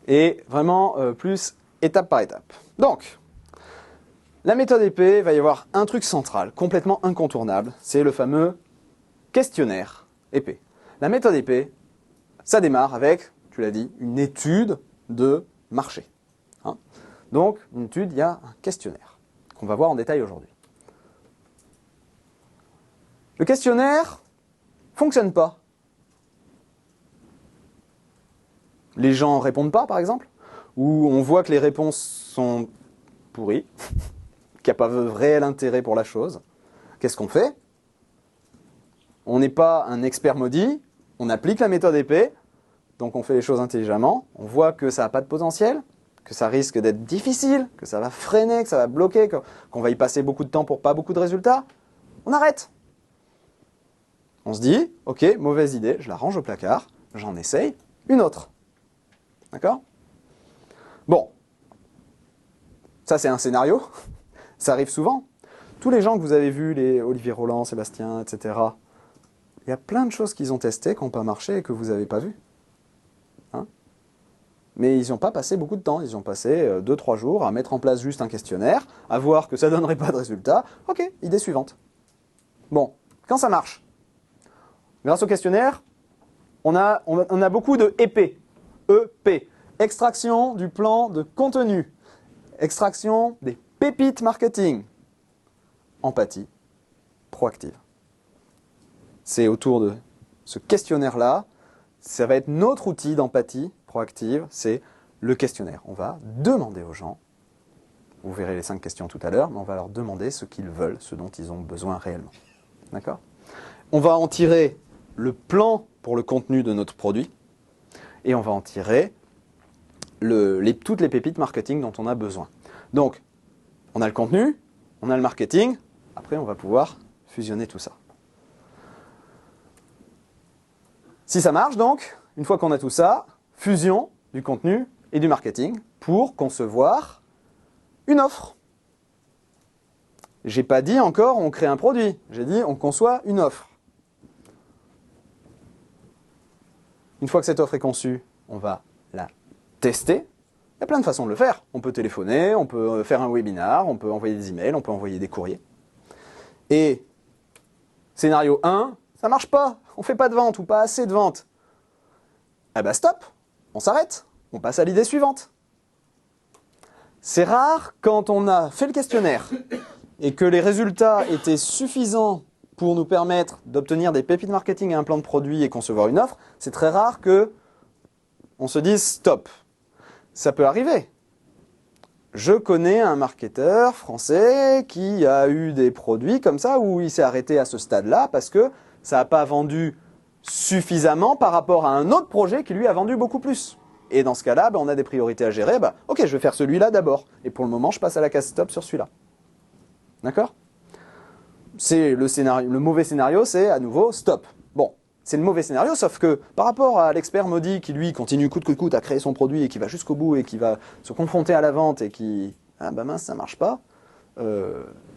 et vraiment plus étape par étape. Donc, la méthode épée, il va y avoir un truc central, complètement incontournable, c'est le fameux questionnaire épée. La méthode épée, ça démarre avec, tu l'as dit, une étude de marché. Donc, une étude, il y a un questionnaire qu'on va voir en détail aujourd'hui. Le questionnaire ne fonctionne pas. Les gens ne répondent pas, par exemple, ou on voit que les réponses sont pourries, qu'il n'y a pas de réel intérêt pour la chose. Qu'est-ce qu'on fait? On n'est pas un expert maudit, on applique la méthode épée, donc on fait les choses intelligemment, on voit que ça n'a pas de potentiel, que ça risque d'être difficile, que ça va freiner, que ça va bloquer, qu'on va y passer beaucoup de temps pour pas beaucoup de résultats, on arrête. On se dit, ok, mauvaise idée, je la range au placard, j'en essaye une autre. D'accord? Bon, ça c'est un scénario, ça arrive souvent. Tous les gens que vous avez vus, les Olivier Roland, Sébastien, etc., il y a plein de choses qu'ils ont testées, qui n'ont pas marché et que vous n'avez pas vues. Mais ils n'ont pas passé beaucoup de temps, ils ont passé 2-3 jours à mettre en place juste un questionnaire, à voir que ça ne donnerait pas de résultat. Ok, idée suivante. Bon, quand ça marche, grâce au questionnaire, on a beaucoup de EP, EP, extraction du plan de contenu, extraction des pépites marketing, empathie proactive. C'est autour de ce questionnaire-là, ça va être notre outil d'empathie proactive, c'est le questionnaire. On va demander aux gens, vous verrez les 5 questions tout à l'heure, mais on va leur demander ce qu'ils veulent, ce dont ils ont besoin réellement. D'accord ? On va en tirer le plan pour le contenu de notre produit et on va en tirer toutes les pépites marketing dont on a besoin. Donc, on a le contenu, on a le marketing, après on va pouvoir fusionner tout ça. Si ça marche donc, une fois qu'on a tout ça, fusion du contenu et du marketing pour concevoir une offre. J'ai pas dit encore on crée un produit, j'ai dit on conçoit une offre. Une fois que cette offre est conçue, on va la tester. Il y a plein de façons de le faire. On peut téléphoner, on peut faire un webinar, on peut envoyer des emails, on peut envoyer des courriers. Et scénario 1, ça marche pas, on fait pas de vente ou pas assez de vente. Eh ben stop, on s'arrête, on passe à l'idée suivante. C'est rare quand on a fait le questionnaire, et que les résultats étaient suffisants pour nous permettre d'obtenir des pépites marketing et un plan de produit et concevoir une offre, c'est très rare que on se dise stop. Ça peut arriver. Je connais un marketeur français qui a eu des produits comme ça où il s'est arrêté à ce stade-là parce que ça n'a pas vendu suffisamment par rapport à un autre projet qui lui a vendu beaucoup plus. Et dans ce cas-là, on a des priorités à gérer. Ok, je vais faire celui-là d'abord. Et pour le moment, je passe à la case stop sur celui-là. D'accord ? C'est le scénario. Le mauvais scénario, c'est à nouveau stop. Bon, c'est le mauvais scénario, sauf que par rapport à l'expert maudit qui lui continue coûte que coûte à créer son produit et qui va jusqu'au bout et qui va se confronter à la vente et qui mince, ça marche pas.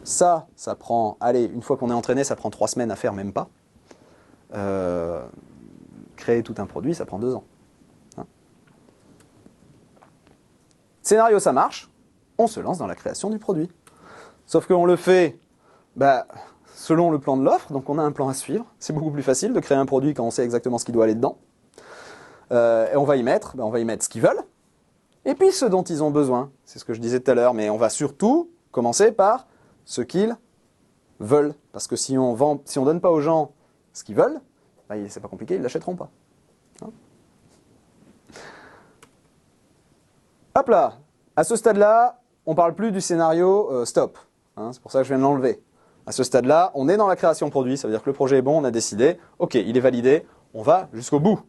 Ça prend, allez, une fois qu'on est entraîné, ça prend 3 semaines à faire, même pas. Créer tout un produit, ça prend 2 ans. Hein. Scénario, ça marche. On se lance dans la création du produit. Sauf qu'on le fait selon le plan de l'offre, donc on a un plan à suivre. C'est beaucoup plus facile de créer un produit quand on sait exactement ce qui doit aller dedans. Et on va y mettre ce qu'ils veulent, et puis ce dont ils ont besoin. C'est ce que je disais tout à l'heure, mais on va surtout commencer par ce qu'ils veulent. Parce que si on donne pas aux gens ce qu'ils veulent, c'est pas compliqué, ils ne l'achèteront pas. Hein. Hop là, à ce stade-là, on ne parle plus du scénario stop. Hein, c'est pour ça que je viens de l'enlever. À ce stade-là, on est dans la création produit, ça veut dire que le projet est bon, on a décidé, ok, il est validé, on va jusqu'au bout.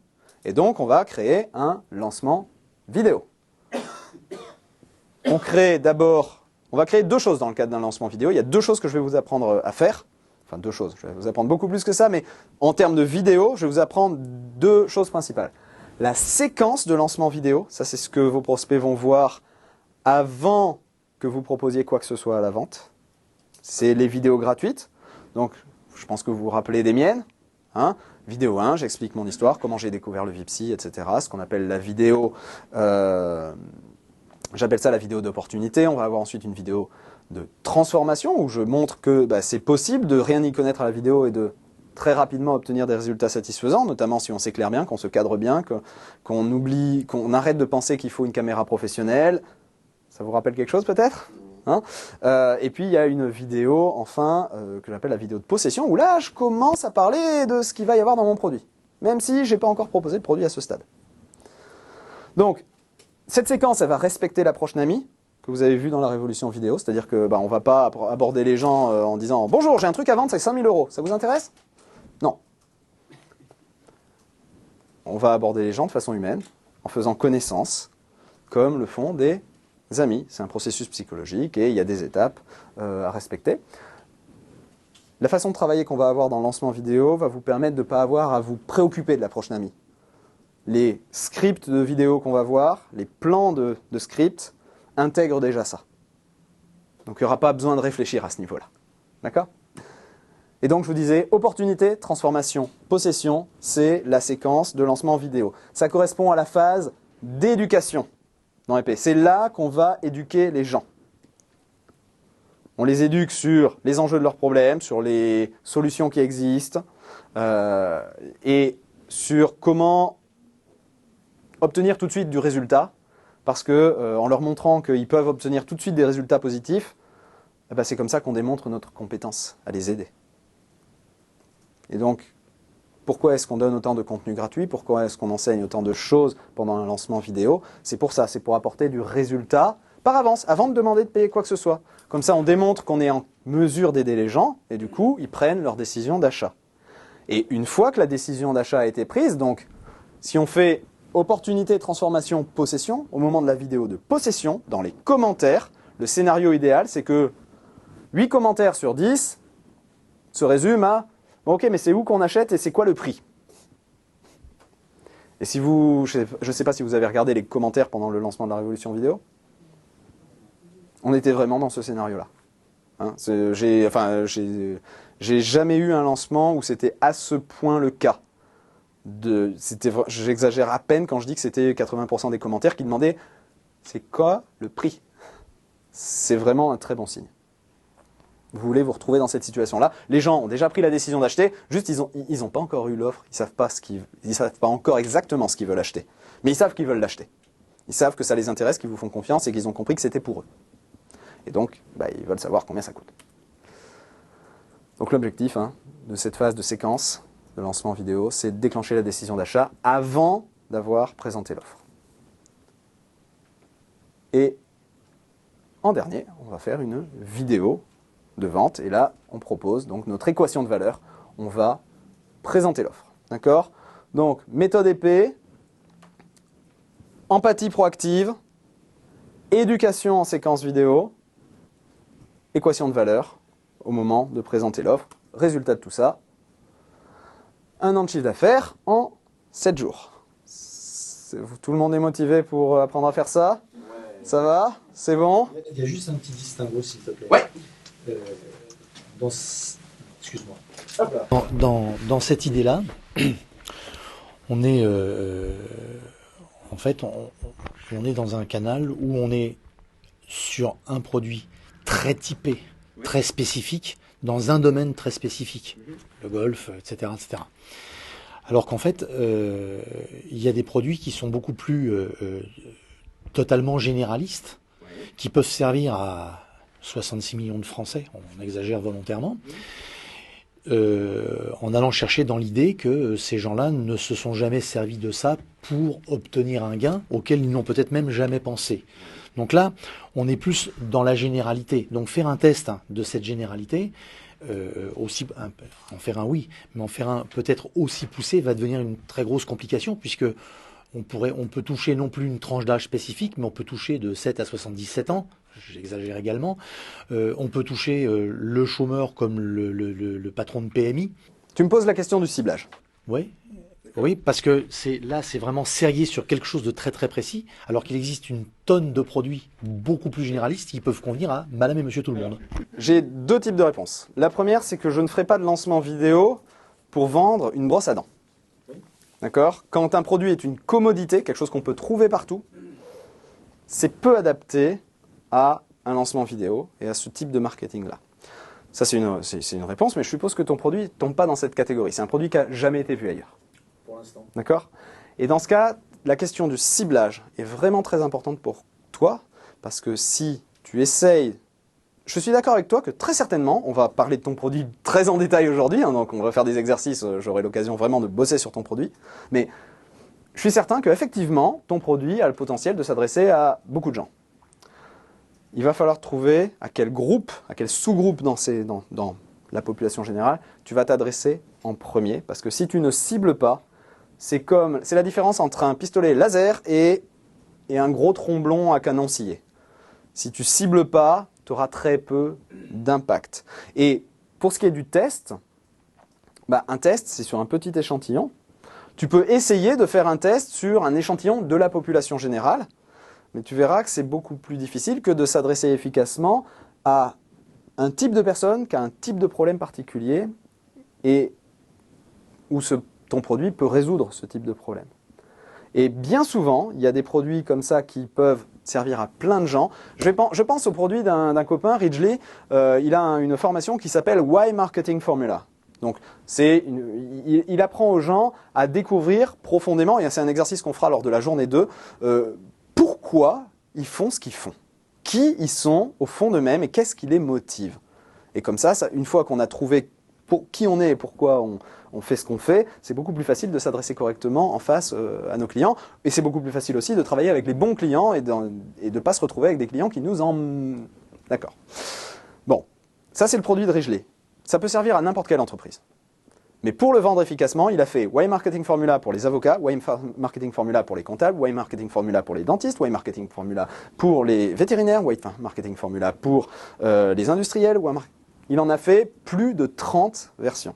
Et donc, on va créer un lancement vidéo. On va créer 2 choses dans le cadre d'un lancement vidéo. Il y a 2 choses que je vais vous apprendre à faire. Enfin, 2 choses, je vais vous apprendre beaucoup plus que ça, mais en termes de vidéo, je vais vous apprendre 2 choses principales. La séquence de lancement vidéo, ça c'est ce que vos prospects vont voir avant que vous proposiez quoi que ce soit à la vente. C'est les vidéos gratuites. Donc, je pense que vous vous rappelez des miennes. Hein. Vidéo 1, j'explique mon histoire, comment j'ai découvert le Vipsy, etc. Ce qu'on appelle la vidéo, j'appelle ça la vidéo d'opportunité. On va avoir ensuite une vidéo de transformation où je montre que c'est possible de rien y connaître à la vidéo et de très rapidement obtenir des résultats satisfaisants, notamment si on s'éclaire bien, qu'on se cadre bien, qu'on arrête de penser qu'il faut une caméra professionnelle. Ça vous rappelle quelque chose peut-être ? Hein, et puis il y a une vidéo, enfin, que j'appelle la vidéo de possession, où là je commence à parler de ce qu'il va y avoir dans mon produit, même si je n'ai pas encore proposé de produit à ce stade. Donc, cette séquence, elle va respecter l'approche NAMI, que vous avez vu dans la révolution vidéo, c'est-à-dire que on ne va pas aborder les gens en disant « Bonjour, j'ai un truc à vendre, c'est 5000 €, ça vous intéresse ?» Non. On va aborder les gens de façon humaine, en faisant connaissance, comme le font des amis. C'est un processus psychologique et il y a des étapes à respecter. La façon de travailler qu'on va avoir dans le lancement vidéo va vous permettre de ne pas avoir à vous préoccuper de l'approche NAMI. Les scripts de vidéo qu'on va voir, les plans de script intègrent déjà ça. Donc il n'y aura pas besoin de réfléchir à ce niveau-là. D'accord ? Et donc je vous disais, opportunité, transformation, possession, c'est la séquence de lancement vidéo. Ça correspond à la phase d'éducation. C'est là qu'on va éduquer les gens. On les éduque sur les enjeux de leurs problèmes, sur les solutions qui existent, et sur comment obtenir tout de suite du résultat, parce que en leur montrant qu'ils peuvent obtenir tout de suite des résultats positifs, c'est comme ça qu'on démontre notre compétence à les aider. Et donc, pourquoi est-ce qu'on donne autant de contenu gratuit? Pourquoi est-ce qu'on enseigne autant de choses pendant un lancement vidéo? C'est pour ça, c'est pour apporter du résultat par avance, avant de demander de payer quoi que ce soit. Comme ça, on démontre qu'on est en mesure d'aider les gens, et du coup, ils prennent leur décision d'achat. Et une fois que la décision d'achat a été prise, donc, si on fait opportunité, transformation, possession, au moment de la vidéo de possession, dans les commentaires, le scénario idéal, c'est que 8 commentaires sur 10 se résument à ok, mais c'est où qu'on achète et c'est quoi le prix? Et si vous, je ne sais pas si vous avez regardé les commentaires pendant le lancement de la révolution vidéo, on était vraiment dans ce scénario-là. Hein, j'ai jamais eu un lancement où c'était à ce point le cas. J'exagère à peine quand je dis que c'était 80% des commentaires qui demandaient c'est quoi le prix? C'est vraiment un très bon signe. Vous voulez vous retrouver dans cette situation-là. Les gens ont déjà pris la décision d'acheter, juste ils ont pas encore eu l'offre, ils savent pas encore exactement ce qu'ils veulent acheter. Mais ils savent qu'ils veulent l'acheter. Ils savent que ça les intéresse, qu'ils vous font confiance et qu'ils ont compris que c'était pour eux. Et donc, ils veulent savoir combien ça coûte. Donc l'objectif de cette phase de séquence de lancement vidéo, c'est de déclencher la décision d'achat avant d'avoir présenté l'offre. Et en dernier, on va faire une vidéo de vente. Et là, on propose donc notre équation de valeur. On va présenter l'offre. D'accord? Donc, méthode épée, empathie proactive, éducation en séquence vidéo, équation de valeur au moment de présenter l'offre. Résultat de tout ça, 1 an de chiffre d'affaires en 7 jours. Tout le monde est motivé pour apprendre à faire ça? Ouais. Ça va? C'est bon? Il y a juste un petit distinguo, s'il te plaît. Ouais. Excuse-moi. Dans cette idée-là, on est en fait, on est dans un canal où on est sur un produit très typé, très spécifique, dans un domaine très spécifique, le golf, etc., etc. Alors qu'en fait, il y a des produits qui sont beaucoup plus totalement généralistes, qui peuvent servir à 66 millions de Français, on exagère volontairement, en allant chercher dans l'idée que ces gens-là ne se sont jamais servis de ça pour obtenir un gain auquel ils n'ont peut-être même jamais pensé. Donc là, on est plus dans la généralité. Donc faire un test de cette généralité, en faire un oui, mais en faire un peut-être aussi poussé va devenir une très grosse complication, puisque on peut toucher non plus une tranche d'âge spécifique, mais on peut toucher de 7 à 77 ans, j'exagère également. On peut toucher le chômeur comme le patron de PMI. Tu me poses la question du ciblage. Oui, parce que là, c'est vraiment serré sur quelque chose de très très précis, alors qu'il existe une tonne de produits beaucoup plus généralistes qui peuvent convenir à madame et monsieur tout le monde. J'ai 2 types de réponses. La première, c'est que je ne ferai pas de lancement vidéo pour vendre une brosse à dents. D'accord? Quand un produit est une commodité, quelque chose qu'on peut trouver partout, c'est peu adapté à un lancement vidéo et à ce type de marketing-là. Ça, c'est une réponse, mais je suppose que ton produit ne tombe pas dans cette catégorie. C'est un produit qui n'a jamais été vu ailleurs. Pour l'instant. D'accord? Et dans ce cas, la question du ciblage est vraiment très importante pour toi, parce que si tu essayes... Je suis d'accord avec toi que très certainement, on va parler de ton produit très en détail aujourd'hui, donc on va faire des exercices, j'aurai l'occasion vraiment de bosser sur ton produit, mais je suis certain qu'effectivement, ton produit a le potentiel de s'adresser à beaucoup de gens. Il va falloir trouver à quel groupe, à quel sous-groupe dans la population générale, tu vas t'adresser en premier, parce que si tu ne cibles pas, c'est la différence entre un pistolet laser et un gros tromblon à canon scié. Si tu cibles pas, tu auras très peu d'impact. Et pour ce qui est du test, un test, c'est sur un petit échantillon. Tu peux essayer de faire un test sur un échantillon de la population générale, mais tu verras que c'est beaucoup plus difficile que de s'adresser efficacement à un type de personne qui a un type de problème particulier et où ton produit peut résoudre ce type de problème. Et bien souvent, il y a des produits comme ça qui peuvent servir à plein de gens. Je pense au produit d'un copain, Ridgely. Il a une formation qui s'appelle Why Marketing Formula. Donc, il apprend aux gens à découvrir profondément, et c'est un exercice qu'on fera lors de la journée 2, pourquoi ils font ce qu'ils font. Qui ils sont au fond d'eux-mêmes et qu'est-ce qui les motive. Et comme ça, une fois qu'on a trouvé qui on est et pourquoi on fait ce qu'on fait, c'est beaucoup plus facile de s'adresser correctement en face à nos clients. Et c'est beaucoup plus facile aussi de travailler avec les bons clients et de ne pas se retrouver avec des clients qui nous en... D'accord. Bon, ça c'est le produit de Ridgely. Ça peut servir à n'importe quelle entreprise. Mais pour le vendre efficacement, il a fait Why Marketing Formula pour les avocats, Why Marketing Formula pour les comptables, Why Marketing Formula pour les dentistes, Why Marketing Formula pour les vétérinaires, Why Marketing Formula pour les industriels. Il en a fait plus de 30 versions.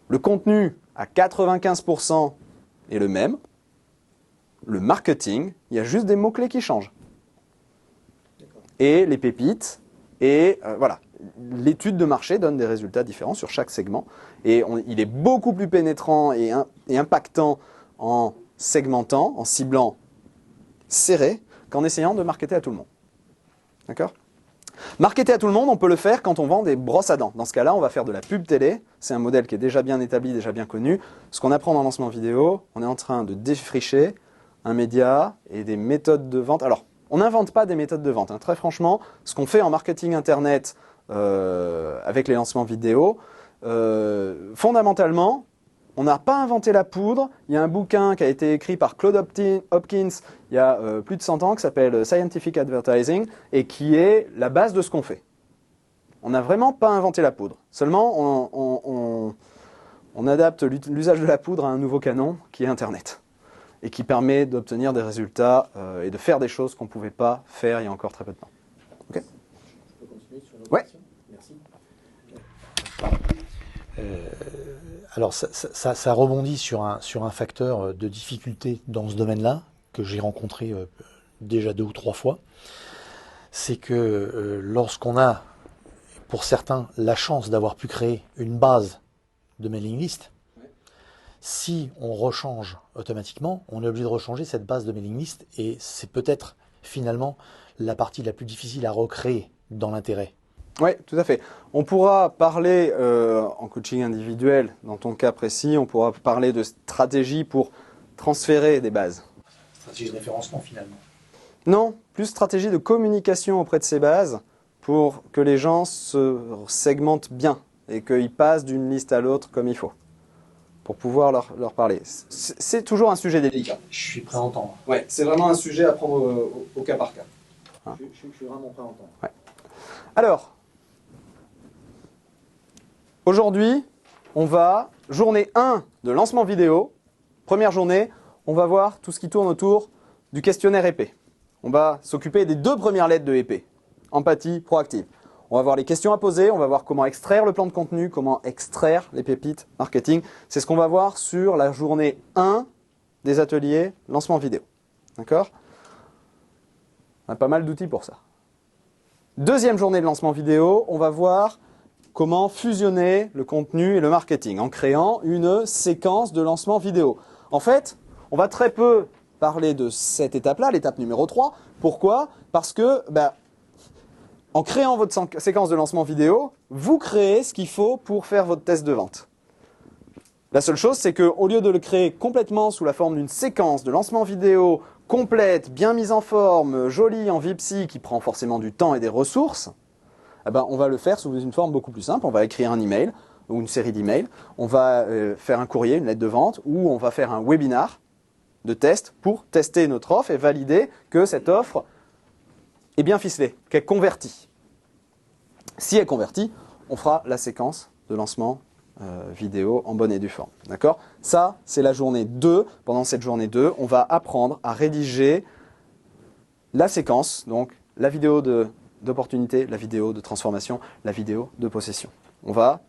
Le contenu à 95% est le même. Le marketing, il y a juste des mots-clés qui changent. Et les pépites, et voilà. L'étude de marché donne des résultats différents sur chaque segment. Et il est beaucoup plus pénétrant et impactant en segmentant, en ciblant serré, qu'en essayant de marketer à tout le monde. D'accord ? Marketer à tout le monde, on peut le faire quand on vend des brosses à dents. Dans ce cas-là, on va faire de la pub télé. C'est un modèle qui est déjà bien établi, déjà bien connu. Ce qu'on apprend dans le lancement vidéo, on est en train de défricher un média et des méthodes de vente. Alors, on n'invente pas des méthodes de vente. Très franchement, ce qu'on fait en marketing Internet avec les lancements vidéo. Fondamentalement, on n'a pas inventé la poudre. Il y a un bouquin qui a été écrit par Claude Hopkins il y a plus de 100 ans qui s'appelle Scientific Advertising et qui est la base de ce qu'on fait. On n'a vraiment pas inventé la poudre. Seulement, on adapte l'usage de la poudre à un nouveau canon qui est Internet et qui permet d'obtenir des résultats et de faire des choses qu'on ne pouvait pas faire il y a encore très peu de temps. Ok ? Je peux continuer sur une autre Ouais. question ? Merci. Alors ça rebondit sur un facteur de difficulté dans ce domaine-là, que j'ai rencontré déjà 2 ou 3 fois. C'est que lorsqu'on a, pour certains, la chance d'avoir pu créer une base de mailing list, si on rechange automatiquement, on est obligé de rechanger cette base de mailing list et c'est peut-être finalement la partie la plus difficile à recréer dans l'intérêt. Oui, tout à fait. On pourra parler en coaching individuel, dans ton cas précis, on pourra parler de stratégie pour transférer des bases. Stratégie de référencement finalement. Non, plus stratégie de communication auprès de ces bases pour que les gens se segmentent bien et qu'ils passent d'une liste à l'autre comme il faut, pour pouvoir leur parler. C'est toujours un sujet délicat. Je suis prêt à entendre. Ouais, c'est vraiment un sujet à prendre au cas par cas. Je suis vraiment prêt à entendre. Ouais. Alors, aujourd'hui, on va, journée 1 de lancement vidéo, première journée, on va voir tout ce qui tourne autour du questionnaire épée. On va s'occuper des 2 premières lettres de épée, empathie, proactive. On va voir les questions à poser, on va voir comment extraire le plan de contenu, comment extraire les pépites marketing. C'est ce qu'on va voir sur la journée 1 des ateliers lancement vidéo. D'accord ? On a pas mal d'outils pour ça. Deuxième journée de lancement vidéo, on va voir comment fusionner le contenu et le marketing en créant une séquence de lancement vidéo. En fait, on va très peu parler de cette étape-là, l'étape numéro 3. Pourquoi ? Parce que en créant votre séquence de lancement vidéo, vous créez ce qu'il faut pour faire votre test de vente. La seule chose, c'est qu'au lieu de le créer complètement sous la forme d'une séquence de lancement vidéo complète, bien mise en forme, jolie, en VIPSI, qui prend forcément du temps et des ressources, on va le faire sous une forme beaucoup plus simple. On va écrire un email ou une série d'emails. On va faire un courrier, une lettre de vente, ou on va faire un webinar de test pour tester notre offre et valider que cette offre est bien ficelée, qu'elle convertit. Si elle convertit, on fera la séquence de lancement vidéo en bonne et due forme. D'accord ? Ça, c'est la journée 2. Pendant cette journée 2, on va apprendre à rédiger la séquence, donc la vidéo d'opportunité, la vidéo de transformation, la vidéo de possession. On va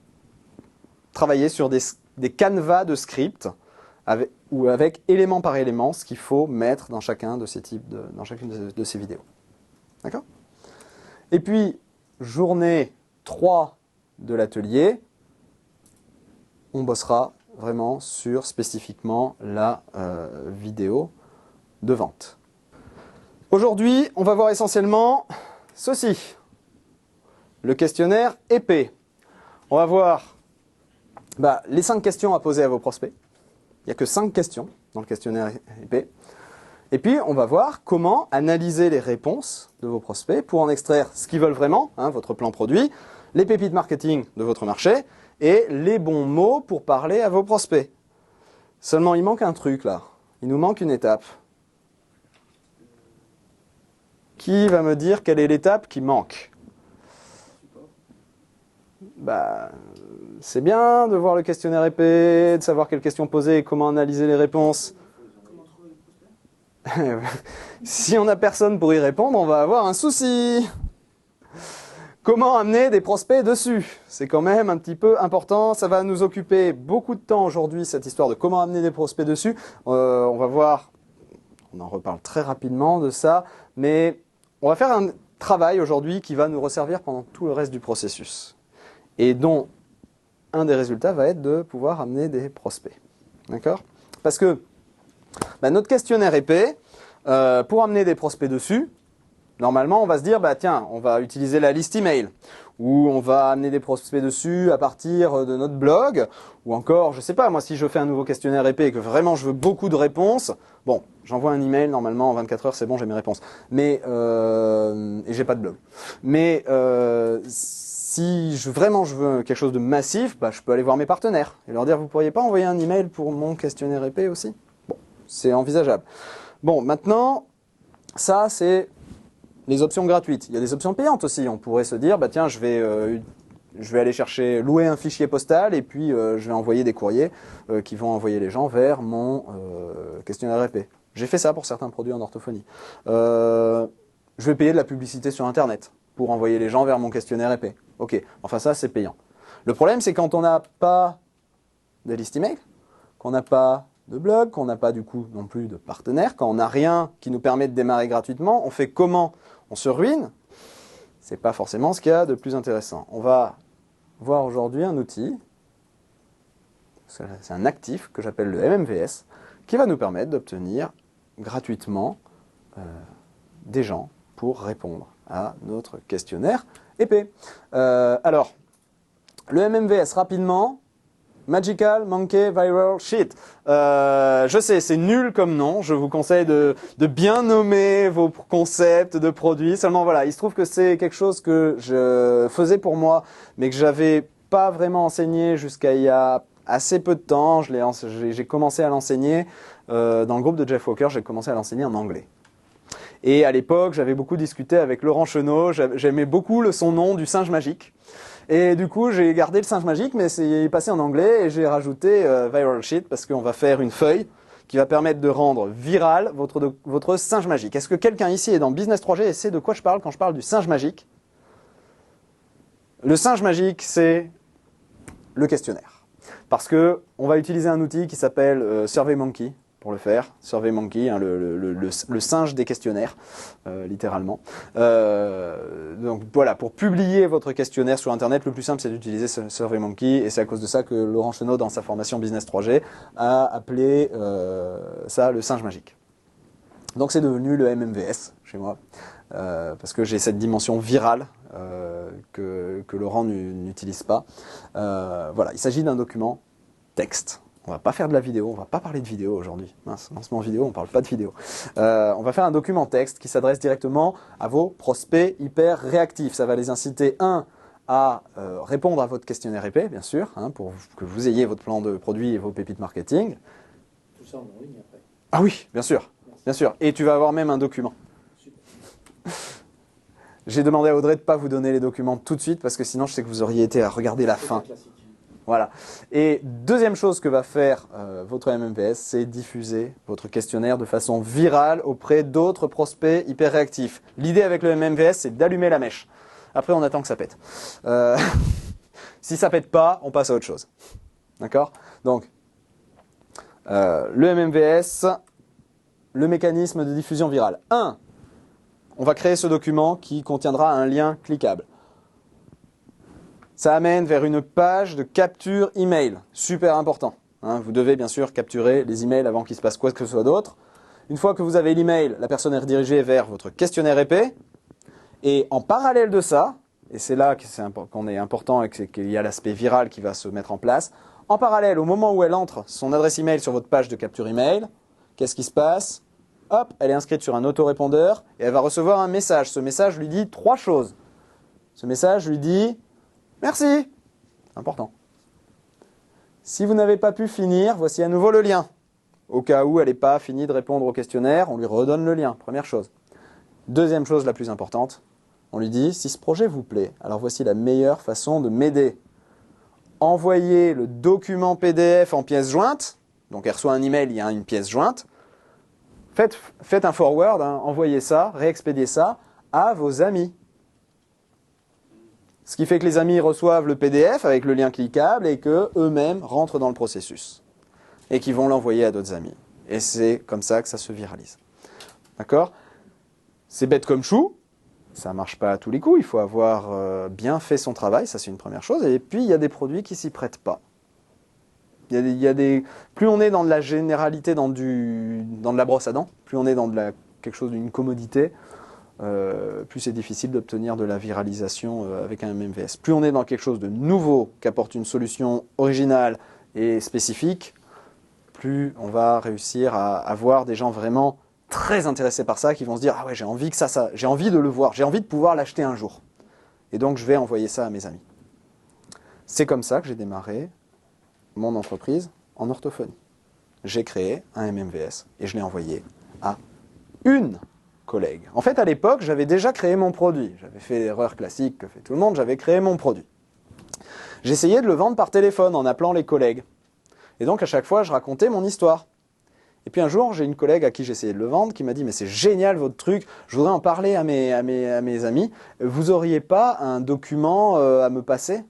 travailler sur des canevas de script avec élément par élément ce qu'il faut mettre dans chacun de ces types dans chacune de ces vidéos. D'accord ? Et puis, journée 3 de l'atelier, on bossera vraiment sur spécifiquement la vidéo de vente. Aujourd'hui, on va voir essentiellement ceci, le questionnaire épée. On va voir les 5 questions à poser à vos prospects. Il n'y a que 5 questions dans le questionnaire épée. Et puis, on va voir comment analyser les réponses de vos prospects pour en extraire ce qu'ils veulent vraiment, votre plan produit, les pépites marketing de votre marché et les bons mots pour parler à vos prospects. Seulement, il manque un truc là. Il nous manque une étape. Qui va me dire quelle est l'étape qui manque ? C'est bien de voir le questionnaire épais, de savoir quelles questions poser et comment analyser les réponses. Si on n'a personne pour y répondre, on va avoir un souci. Comment amener des prospects dessus? C'est quand même un petit peu important. Ça va nous occuper beaucoup de temps aujourd'hui, cette histoire de comment amener des prospects dessus. On va voir, on en reparle très rapidement de ça, mais on va faire un travail aujourd'hui qui va nous resservir pendant tout le reste du processus. Et dont un des résultats va être de pouvoir amener des prospects. D'accord? Parce que notre questionnaire épais, pour amener des prospects dessus, normalement, on va se dire, tiens, on va utiliser la liste email, ou on va amener des prospects dessus à partir de notre blog, ou encore, je sais pas, moi, si je fais un nouveau questionnaire épais et que vraiment je veux beaucoup de réponses, bon, j'envoie un email, normalement, en 24 heures, c'est bon, j'ai mes réponses. Mais, et j'ai pas de blog. Mais, Si vraiment je veux quelque chose de massif, bah, je peux aller voir mes partenaires et leur dire, vous pourriez pas envoyer un email pour mon questionnaire épais aussi? Bon, c'est envisageable. Bon, maintenant, ça c'est les options gratuites. Il y a des options payantes aussi. On pourrait se dire, bah tiens, je vais aller louer un fichier postal et puis je vais envoyer des courriers qui vont envoyer les gens vers mon questionnaire épais. J'ai fait ça pour certains produits en orthophonie. Je vais payer de la publicité sur Internet pour envoyer les gens vers mon questionnaire épais. Ok, enfin ça c'est payant. Le problème c'est quand on n'a pas de liste email, qu'on n'a pas de blog, qu'on n'a pas du coup non plus de partenaire, quand on n'a rien qui nous permet de démarrer gratuitement, on fait comment? On se ruine? C'est pas forcément ce qu'il y a de plus intéressant. On va voir aujourd'hui un outil, c'est un actif que j'appelle le MMVS, qui va nous permettre d'obtenir gratuitement des gens pour répondre à notre questionnaire épais. Alors, le MMVS rapidement, Magical Monkey Viral Sheet. Je sais, c'est nul comme nom. Je vous conseille de bien nommer vos concepts de produits. Seulement voilà, il se trouve que c'est quelque chose que je faisais pour moi, mais que j'avais pas vraiment enseigné jusqu'à il y a assez peu de temps. J'ai commencé à l'enseigner dans le groupe de Jeff Walker. J'ai commencé à l'enseigner en anglais. Et à l'époque, j'avais beaucoup discuté avec Laurent Chenot. J'aimais beaucoup son nom du singe magique. Et du coup, j'ai gardé le singe magique, mais c'est passé en anglais et j'ai rajouté Viral Sheet parce qu'on va faire une feuille qui va permettre de rendre viral votre singe magique. Est-ce que quelqu'un ici est dans Business 3G et sait de quoi je parle quand je parle du singe magique? Le singe magique, c'est le questionnaire. Parce que on va utiliser un outil qui s'appelle SurveyMonkey pour le faire. SurveyMonkey, hein, le singe des questionnaires, littéralement. Donc voilà, pour publier votre questionnaire sur Internet, le plus simple c'est d'utiliser SurveyMonkey et c'est à cause de ça que Laurent Chenot, dans sa formation Business 3G, a appelé ça le singe magique. Donc c'est devenu le MMVS chez moi, parce que j'ai cette dimension virale que Laurent n'utilise pas. Voilà, il s'agit d'un document texte. On va pas faire de la vidéo, on va pas parler de vidéo aujourd'hui. Mince, lancement vidéo, on parle pas de vidéo. On va faire un document texte qui s'adresse directement à vos prospects hyper réactifs. Ça va les inciter, à répondre à votre questionnaire épais, bien sûr, hein, pour que vous ayez votre plan de produit et vos pépites marketing. Tout ça en ligne après. Ah oui, bien sûr, bien sûr. Et tu vas avoir même un document. J'ai demandé à Audrey de ne pas vous donner les documents tout de suite parce que sinon je sais que vous auriez été à regarder la fin. Voilà. Et deuxième chose que va faire votre MMVS, c'est diffuser votre questionnaire de façon virale auprès d'autres prospects hyper réactifs. L'idée avec le MMVS, c'est d'allumer la mèche. Après, on attend que ça pète. Si ça pète pas, on passe à autre chose. D'accord? Donc, le MMVS, le mécanisme de diffusion virale. 1. On va créer ce document qui contiendra un lien cliquable. Ça amène vers une page de capture email, super important. Hein, vous devez bien sûr capturer les emails avant qu'il se passe quoi que ce soit d'autre. Une fois que vous avez l'email, la personne est redirigée vers votre questionnaire épais. Et en parallèle de ça, et c'est là qu'on est important et qu'il y a l'aspect viral qui va se mettre en place, en parallèle, au moment où elle entre son adresse email sur votre page de capture email, qu'est-ce qui se passe? Hop, elle est inscrite sur un autorépondeur et elle va recevoir un message. Ce message lui dit 3 choses. Ce message lui dit « Merci ». Important. Si vous n'avez pas pu finir, voici à nouveau le lien. Au cas où elle n'est pas finie de répondre au questionnaire, on lui redonne le lien. Première chose. Deuxième chose la plus importante, on lui dit « Si ce projet vous plaît, alors voici la meilleure façon de m'aider. Envoyez le document PDF en pièce jointe. » Donc elle reçoit un email, il y a une pièce jointe. Faites un forward, hein, envoyez ça, réexpédiez ça à vos amis. Ce qui fait que les amis reçoivent le PDF avec le lien cliquable et qu'eux-mêmes rentrent dans le processus. Et qu'ils vont l'envoyer à d'autres amis. Et c'est comme ça que ça se viralise. D'accord? C'est bête comme chou. Ça ne marche pas à tous les coups. Il faut avoir bien fait son travail. Ça, c'est une première chose. Et puis, il y a des produits qui ne s'y prêtent pas. Plus on est dans de la généralité, dans de la brosse à dents, plus on est dans quelque chose d'une commodité, plus c'est difficile d'obtenir de la viralisation avec un MMVS. Plus on est dans quelque chose de nouveau, qui apporte une solution originale et spécifique, plus on va réussir à avoir des gens vraiment très intéressés par ça, qui vont se dire « Ah ouais, j'ai envie que j'ai envie de le voir, j'ai envie de pouvoir l'acheter un jour. » Et donc, je vais envoyer ça à mes amis. C'est comme ça que j'ai démarré mon entreprise en orthophonie. J'ai créé un MMVS et je l'ai envoyé à une collègue. En fait, à l'époque, j'avais déjà créé mon produit. J'avais fait l'erreur classique que fait tout le monde, j'avais créé mon produit. J'essayais de le vendre par téléphone en appelant les collègues. Et donc, à chaque fois, je racontais mon histoire. Et puis un jour, j'ai une collègue à qui j'essayais de le vendre qui m'a dit « Mais c'est génial votre truc, je voudrais en parler à mes amis. Vous auriez pas un document à me passer ?»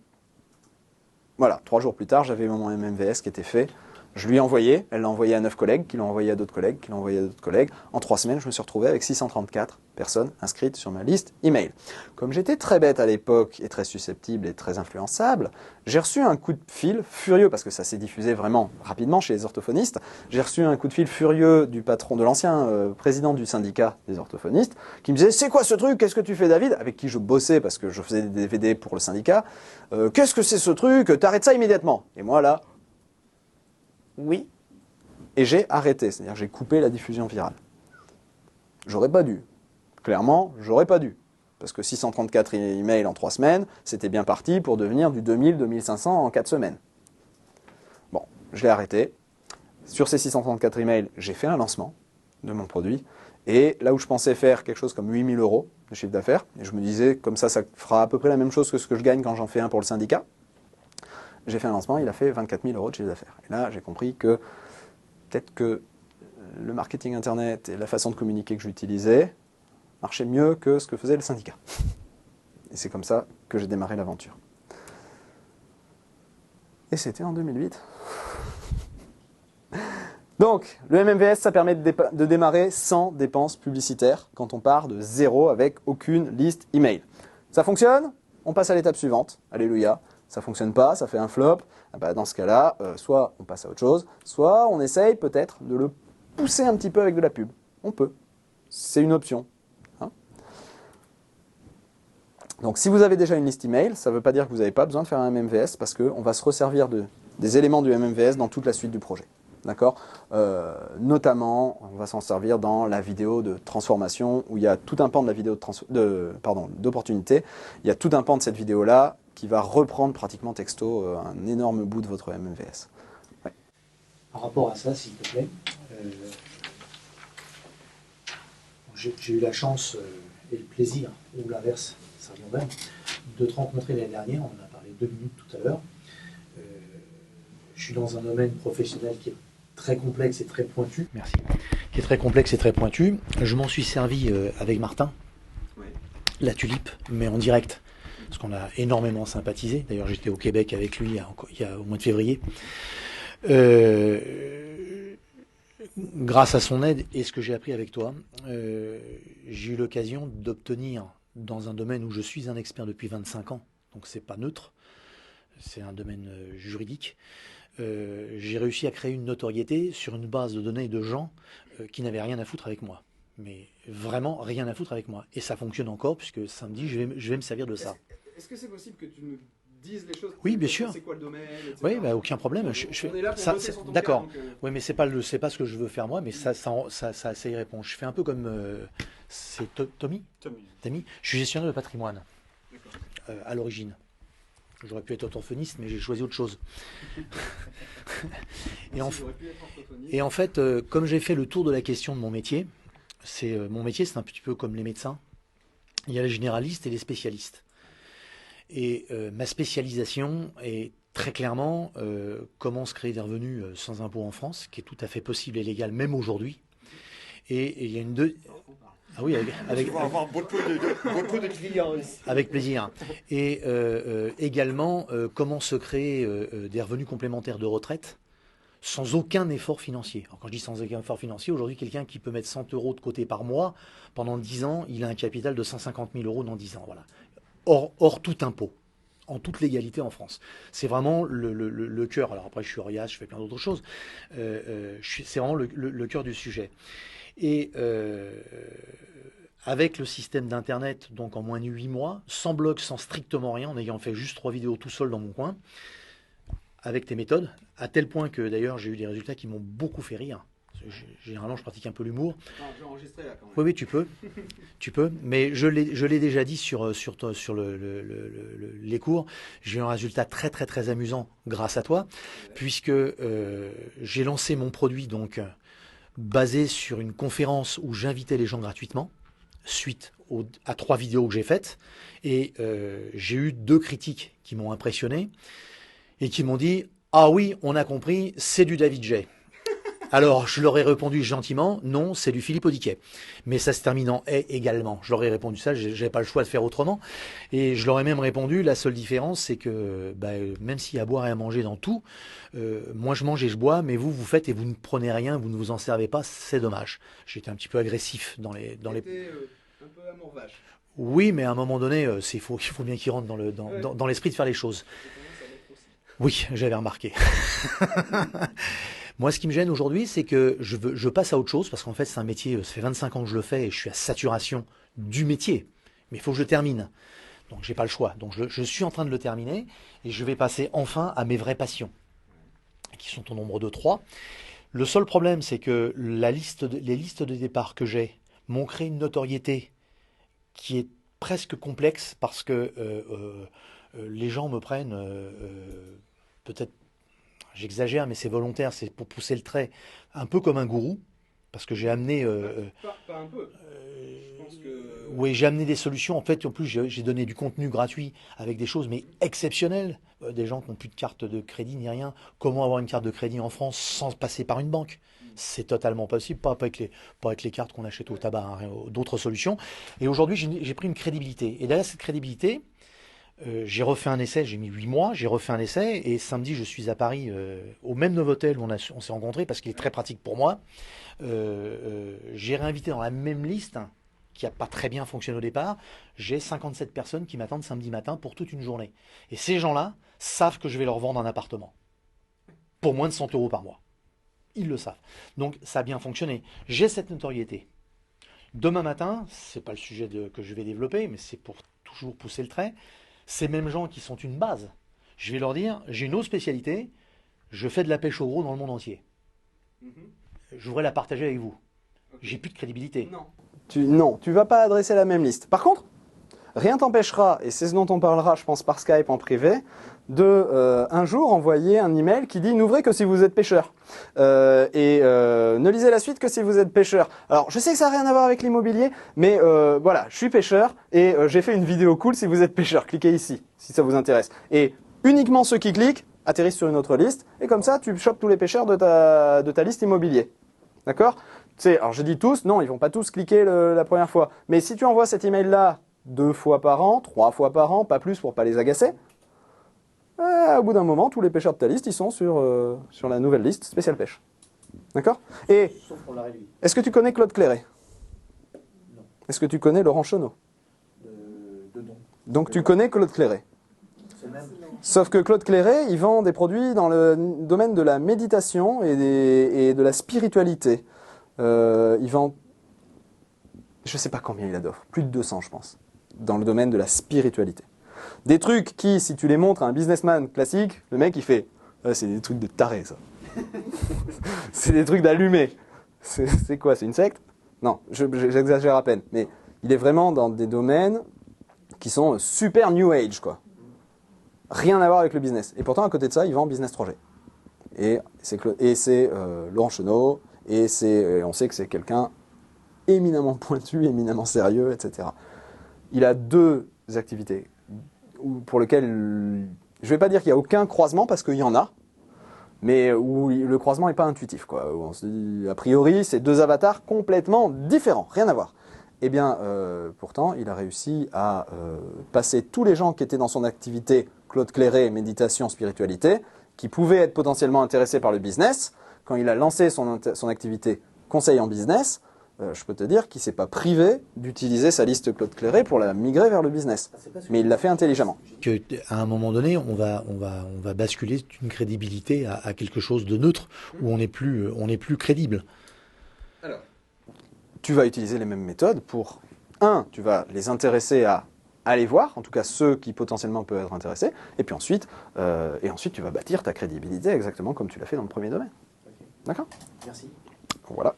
Voilà, 3 jours plus tard, j'avais mon MMVS qui était fait. Je lui ai envoyé, elle l'a envoyé à 9 collègues, qui l'ont envoyé à d'autres collègues, qui l'ont envoyé à d'autres collègues. En 3 semaines, je me suis retrouvé avec 634 personnes inscrites sur ma liste email. Comme j'étais très bête à l'époque et très susceptible et très influençable, j'ai reçu un coup de fil furieux, parce que ça s'est diffusé vraiment rapidement chez les orthophonistes. J'ai reçu un coup de fil furieux du patron, de l'ancien président du syndicat des orthophonistes, qui me disait « C'est quoi ce truc? Qu'est-ce que tu fais, David ?» Avec qui je bossais parce que je faisais des DVD pour le syndicat. « Qu'est-ce que c'est ce truc? T'arrêtes ça immédiatement !» Et moi là, oui. Et j'ai arrêté, c'est-à-dire j'ai coupé la diffusion virale. J'aurais pas dû. Clairement, j'aurais pas dû. Parce que 634 emails en 3 semaines, c'était bien parti pour devenir du 2000, 2500 en 4 semaines. Bon, je l'ai arrêté. Sur ces 634 emails, j'ai fait un lancement de mon produit. Et là où je pensais faire quelque chose comme 8000 € de chiffre d'affaires, et je me disais, comme ça fera à peu près la même chose que ce que je gagne quand j'en fais un pour le syndicat. J'ai fait un lancement, il a fait 24 000 € de chiffre d'affaires. Et là, j'ai compris que peut-être que le marketing internet et la façon de communiquer que j'utilisais marchaient mieux que ce que faisait le syndicat. Et c'est comme ça que j'ai démarré l'aventure. Et c'était en 2008. Donc, le MMVS, ça permet de démarrer sans dépenses publicitaires quand on part de zéro avec aucune liste email. Ça fonctionne? On passe à l'étape suivante. Alléluia. Ça ne fonctionne pas, ça fait un flop. Ah bah dans ce cas-là, soit on passe à autre chose, soit on essaye peut-être de le pousser un petit peu avec de la pub. On peut. C'est une option. Hein. Donc si vous avez déjà une liste email, ça ne veut pas dire que vous n'avez pas besoin de faire un MMVS parce qu'on va se resservir des éléments du MMVS dans toute la suite du projet. D'accord. Notamment, on va s'en servir dans la vidéo de transformation où il y a tout un pan de la vidéo d'opportunité. Il y a tout un pan de cette vidéo-là qui va reprendre pratiquement texto un énorme bout de votre MMVS. Ouais. Par rapport à ça, s'il te plaît, j'ai eu la chance et le plaisir, ou l'inverse, ça reviendrait, de te rencontrer l'année dernière. On en a parlé 2 minutes tout à l'heure. Je suis dans un domaine professionnel qui est très complexe et très pointu. Merci. Qui est très complexe et très pointu. Je m'en suis servi avec Martin, oui. La tulipe, mais en direct. Parce qu'on a énormément sympathisé. D'ailleurs, j'étais au Québec avec lui il y a au mois de février. Grâce à son aide et ce que j'ai appris avec toi, j'ai eu l'occasion d'obtenir, dans un domaine où je suis un expert depuis 25 ans, donc c'est pas neutre, c'est un domaine juridique, j'ai réussi à créer une notoriété sur une base de données de gens qui n'avaient rien à foutre avec moi. Mais vraiment rien à foutre avec moi. Et ça fonctionne encore, puisque samedi, je vais me servir de ça. Est-ce que c'est possible que tu nous dises les choses? Oui, bien sûr. C'est quoi le domaine, etc. Oui, bah, aucun problème. On est là pour bosser sur ton d'accord. cas, Oui, mais c'est pas ce que je veux faire moi, mais ça y répond. Je fais un peu comme c'est Tommy. Je suis gestionnaire de patrimoine à l'origine. J'aurais pu être orthophoniste, mais j'ai choisi autre chose. Et en fait, comme j'ai fait le tour de la question de mon métier, mon métier, c'est un petit peu comme les médecins. Il y a les généralistes et les spécialistes. Et ma spécialisation est très clairement comment se créer des revenus sans impôt en France, qui est tout à fait possible et légal même aujourd'hui. Et il y a une Ah oui, avec plaisir. Et également, comment se créer des revenus complémentaires de retraite sans aucun effort financier. Alors, quand je dis sans aucun effort financier, aujourd'hui, quelqu'un qui peut mettre 100 € de côté par mois, pendant 10 ans, il a un capital de 150 000 € dans 10 ans. Voilà. Hors tout impôt, en toute légalité en France. C'est vraiment le cœur. Alors après, je suis Orias, je fais plein d'autres choses. C'est vraiment le cœur du sujet. Et avec le système d'Internet, donc en moins de 8 mois, sans blog, sans strictement rien, en ayant fait juste 3 vidéos tout seul dans mon coin, avec tes méthodes, à tel point que d'ailleurs j'ai eu des résultats qui m'ont beaucoup fait rire. généralement, je pratique un peu l'humour. Je vais enregistrer là quand même. Oui, oui, tu peux. Mais je l'ai déjà dit sur les cours. J'ai eu un résultat très, très, très amusant grâce à toi, puisque j'ai lancé mon produit donc basé sur une conférence où j'invitais les gens gratuitement, suite à 3 vidéos que j'ai faites. Et j'ai eu 2 critiques qui m'ont impressionné et qui m'ont dit « Ah oui, on a compris, c'est du David J. » Alors, je leur ai répondu gentiment, non, c'est du Philippe Audiquet. Mais ça se termine en « et » également. Je leur ai répondu ça, j'avais pas le choix de faire autrement. Et je leur ai même répondu, la seule différence, c'est que même s'il y a à boire et à manger dans tout, moi je mange et je bois, mais vous faites et vous ne prenez rien, vous ne vous en servez pas, c'est dommage. J'étais un petit peu agressif dans les... Un peu amour vache. Oui, mais à un moment donné, il faut bien qu'il rentre dans l'esprit de faire les choses. Oui, j'avais remarqué. Moi, ce qui me gêne aujourd'hui, c'est que je passe à autre chose, parce qu'en fait, c'est un métier, ça fait 25 ans que je le fais, et je suis à saturation du métier. Mais il faut que je le termine. Donc, j'ai pas le choix. Donc, je suis en train de le terminer, et je vais passer enfin à mes vraies passions, qui sont au nombre de 3. Le seul problème, c'est que les listes de départ que j'ai m'ont créé une notoriété qui est presque complexe, parce que les gens me prennent peut-être, j'exagère, mais c'est volontaire, c'est pour pousser le trait, un peu comme un gourou, parce que j'ai amené... Pas un peu. Je pense que... Oui, j'ai amené des solutions. En fait, en plus, j'ai donné du contenu gratuit avec des choses, mais exceptionnelles. Des gens qui n'ont plus de carte de crédit ni rien. Comment avoir une carte de crédit en France sans passer par une banque? C'est totalement possible, pas avec les cartes qu'on achète au tabac, hein, d'autres solutions. Et aujourd'hui, j'ai pris une crédibilité. Et derrière cette crédibilité, j'ai refait un essai, j'ai mis 8 mois, j'ai refait un essai, et samedi je suis à Paris, au même Novotel où on s'est rencontrés, parce qu'il est très pratique pour moi. J'ai réinvité dans la même liste, qui n'a pas très bien fonctionné au départ, j'ai 57 personnes qui m'attendent samedi matin pour toute une journée. Et ces gens-là savent que je vais leur vendre un appartement, pour moins de 100 € par mois. Ils le savent. Donc ça a bien fonctionné. J'ai cette notoriété. Demain matin, c'est pas le sujet que je vais développer, mais c'est pour toujours pousser le trait. Ces mêmes gens qui sont une base, je vais leur dire, j'ai une autre spécialité, je fais de la pêche au gros dans le monde entier. Je voudrais la partager avec vous. J'ai plus de crédibilité. Non, tu vas pas adresser la même liste. Par contre, rien t'empêchera, et c'est ce dont on parlera, je pense, par Skype en privé, de un jour envoyer un email qui dit « N'ouvrez que si vous êtes pêcheur ne lisez la suite que si vous êtes pêcheur ». Alors, je sais que ça n'a rien à voir avec l'immobilier, mais voilà, je suis pêcheur et j'ai fait une vidéo cool si vous êtes pêcheur. Cliquez ici, si ça vous intéresse. Et uniquement ceux qui cliquent atterrissent sur une autre liste, et comme ça, tu chopes tous les pêcheurs de ta liste immobilier. D'accord? Alors, je dis tous, non, ils vont pas tous cliquer la première fois. Mais si tu envoies cet email-là 2 fois par an, 3 fois par an, pas plus pour pas les agacer, au bout d'un moment, tous les pêcheurs de ta liste, ils sont sur la nouvelle liste spéciale pêche. D'accord? Et Sauf qu'on l'a réduit. est-ce que tu connais Claude Cléret? Non. Est-ce que tu connais Laurent Chenot? De don. Donc tu connais Claude Cléret. C'est le même. Sauf que Claude Cléret, il vend des produits dans le domaine de la méditation et de la spiritualité. Il vend, je sais pas combien il a d'offres, plus de 200 je pense, dans le domaine de la spiritualité. Des trucs qui, si tu les montres à un businessman classique, le mec il fait c'est des trucs de taré ça. C'est des trucs d'allumé. C'est quoi, c'est une secte? Non, j'exagère à peine, mais il est vraiment dans des domaines qui sont super new age quoi. Rien à voir avec le business. Et pourtant à côté de ça, il vend Business Projet. Et c'est Laurent Chenot, et on sait que c'est quelqu'un éminemment pointu, éminemment sérieux, etc. Il a 2 activités pour lesquelles, je ne vais pas dire qu'il n'y a aucun croisement, parce qu'il y en a, mais où le croisement n'est pas intuitif, quoi. Où on se dit, a priori, c'est 2 avatars complètement différents, rien à voir. Eh bien, pourtant, il a réussi à passer tous les gens qui étaient dans son activité, Claude Cléret, méditation, spiritualité, qui pouvaient être potentiellement intéressés par le business. Quand il a lancé son activité conseil en business, je peux te dire qu'il ne s'est pas privé d'utiliser sa liste Claude Cléret pour la migrer vers le business. Mais il l'a fait intelligemment. À un moment donné, on va basculer d'une crédibilité à quelque chose de neutre, où on n'est plus crédible. Alors, tu vas utiliser les mêmes méthodes pour, tu vas les intéresser à aller voir, en tout cas ceux qui potentiellement peuvent être intéressés, et puis ensuite, tu vas bâtir ta crédibilité exactement comme tu l'as fait dans le premier domaine. Okay. D'accord? Merci. Voilà.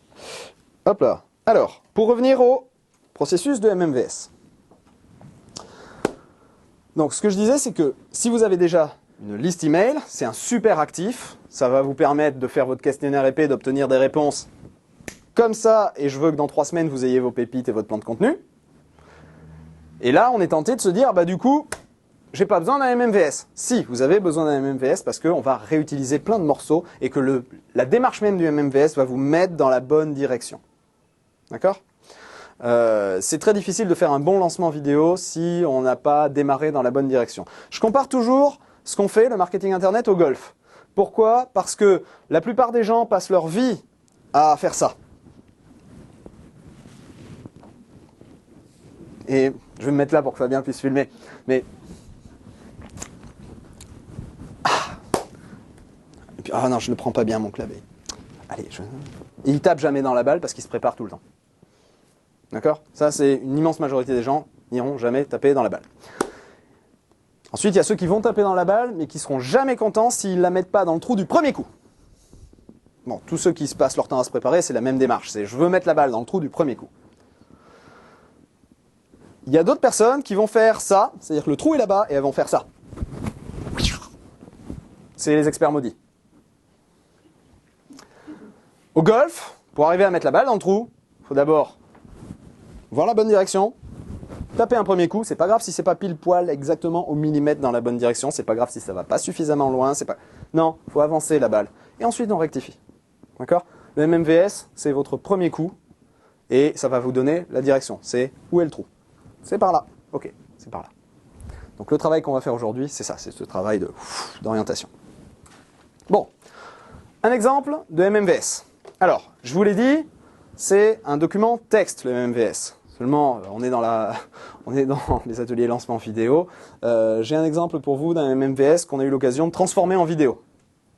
Hop là. Alors, pour revenir au processus de MMVS. Donc, ce que je disais, c'est que si vous avez déjà une liste email, c'est un super actif. Ça va vous permettre de faire votre questionnaire épais, d'obtenir des réponses comme ça. Et je veux que dans 3 semaines, vous ayez vos pépites et votre plan de contenu. Et là, on est tenté de se dire, bah du coup, j'ai pas besoin d'un MMVS. Si, vous avez besoin d'un MMVS parce qu'on va réutiliser plein de morceaux et que la démarche même du MMVS va vous mettre dans la bonne direction. D'accord ? C'est très difficile de faire un bon lancement vidéo si on n'a pas démarré dans la bonne direction. Je compare toujours ce qu'on fait, le marketing internet, au golf. Pourquoi ? Parce que la plupart des gens passent leur vie à faire ça. Et je vais me mettre là pour que Fabien puisse filmer. Mais et puis, ah non, je ne prends pas bien mon clavier. Allez, il tape jamais dans la balle parce qu'il se prépare tout le temps. D'accord ? Ça, c'est une immense majorité des gens n'iront jamais taper dans la balle. Ensuite, il y a ceux qui vont taper dans la balle, mais qui seront jamais contents s'ils la mettent pas dans le trou du premier coup. Bon, tous ceux qui se passent leur temps à se préparer, c'est la même démarche. C'est je veux mettre la balle dans le trou du premier coup. Il y a d'autres personnes qui vont faire ça, c'est-à-dire que le trou est là-bas, et elles vont faire ça. C'est les experts maudits. Au golf, pour arriver à mettre la balle dans le trou, il faut d'abord voir la bonne direction, taper un premier coup, c'est pas grave si c'est pas pile poil exactement au millimètre dans la bonne direction, c'est pas grave si ça va pas suffisamment loin, c'est pas... Non, il faut avancer la balle. Et ensuite on rectifie. D'accord ? Le MMVS, c'est votre premier coup, et ça va vous donner la direction. C'est où est le trou ? C'est par là. Ok, c'est par là. Donc le travail qu'on va faire aujourd'hui, c'est ça, c'est ce travail d'orientation. Bon, un exemple de MMVS. Alors, je vous l'ai dit, c'est un document texte, le MMVS. Seulement, on est dans les ateliers lancement vidéo. J'ai un exemple pour vous d'un MMVS qu'on a eu l'occasion de transformer en vidéo.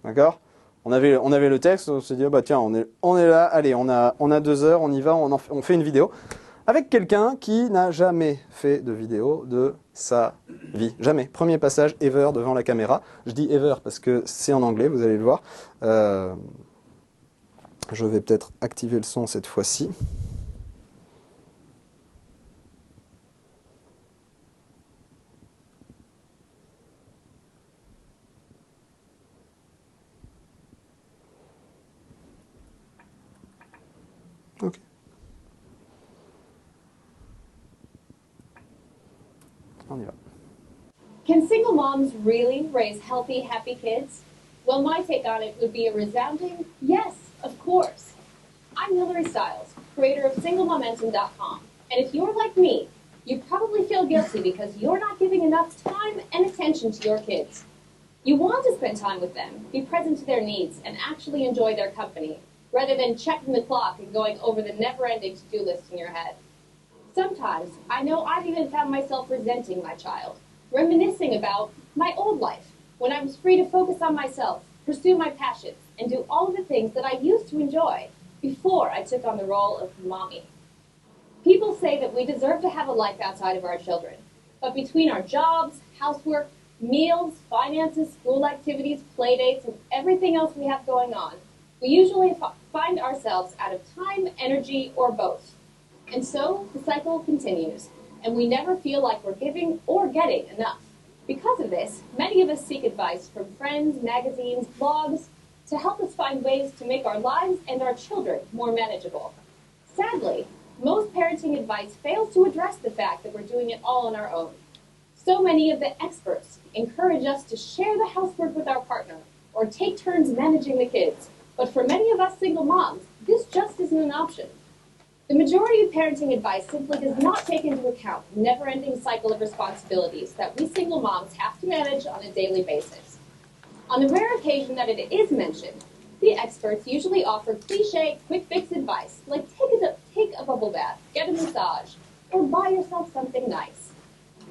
D'accord ? On avait le texte, on s'est dit, oh bah tiens, on est là, allez, on a 2 heures, on y va, on fait une vidéo. Avec quelqu'un qui n'a jamais fait de vidéo de sa vie. Jamais. Premier passage ever devant la caméra. Je dis ever parce que c'est en anglais, vous allez le voir. Je vais peut-être activer le son cette fois-ci. Ok. On y va. Can single moms really raise healthy, happy kids? Well, my take on it would be a resounding yes, of course. I'm Hillary Stiles, creator of SingleMomentum.com. And if you're like me, you probably feel guilty because you're not giving enough time and attention to your kids. You want to spend time with them, be present to their needs, and actually enjoy their company, rather than checking the clock and going over the never-ending to-do list in your head. Sometimes, I know I've even found myself resenting my child, reminiscing about my old life, when I was free to focus on myself, pursue my passions, and do all of the things that I used to enjoy before I took on the role of mommy. People say that we deserve to have a life outside of our children, but between our jobs, housework, meals, finances, school activities, play dates, and everything else we have going on, we usually find ourselves out of time, energy, or both. And so the cycle continues, and we never feel like we're giving or getting enough. Because of this, many of us seek advice from friends, magazines, blogs, to help us find ways to make our lives and our children more manageable. Sadly, most parenting advice fails to address the fact that we're doing it all on our own. So many of the experts encourage us to share the housework with our partner or take turns managing the kids. But for many of us single moms, this just isn't an option. The majority of parenting advice simply does not take into account the never-ending cycle of responsibilities that we single moms have to manage on a daily basis. On the rare occasion that it is mentioned, the experts usually offer cliché, quick-fix advice, like take a bubble bath, get a massage, or buy yourself something nice.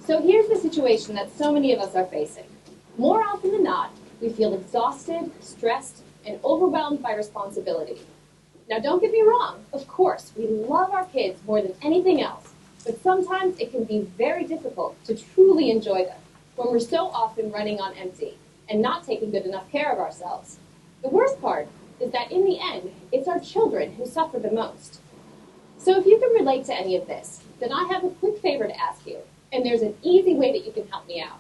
So here's the situation that so many of us are facing. More often than not, we feel exhausted, stressed, and overwhelmed by responsibility. Now, don't get me wrong. Of course, we love our kids more than anything else, but sometimes it can be very difficult to truly enjoy them when we're so often running on empty and not taking good enough care of ourselves. The worst part is that in the end, it's our children who suffer the most. So if you can relate to any of this, then I have a quick favor to ask you, and there's an easy way that you can help me out.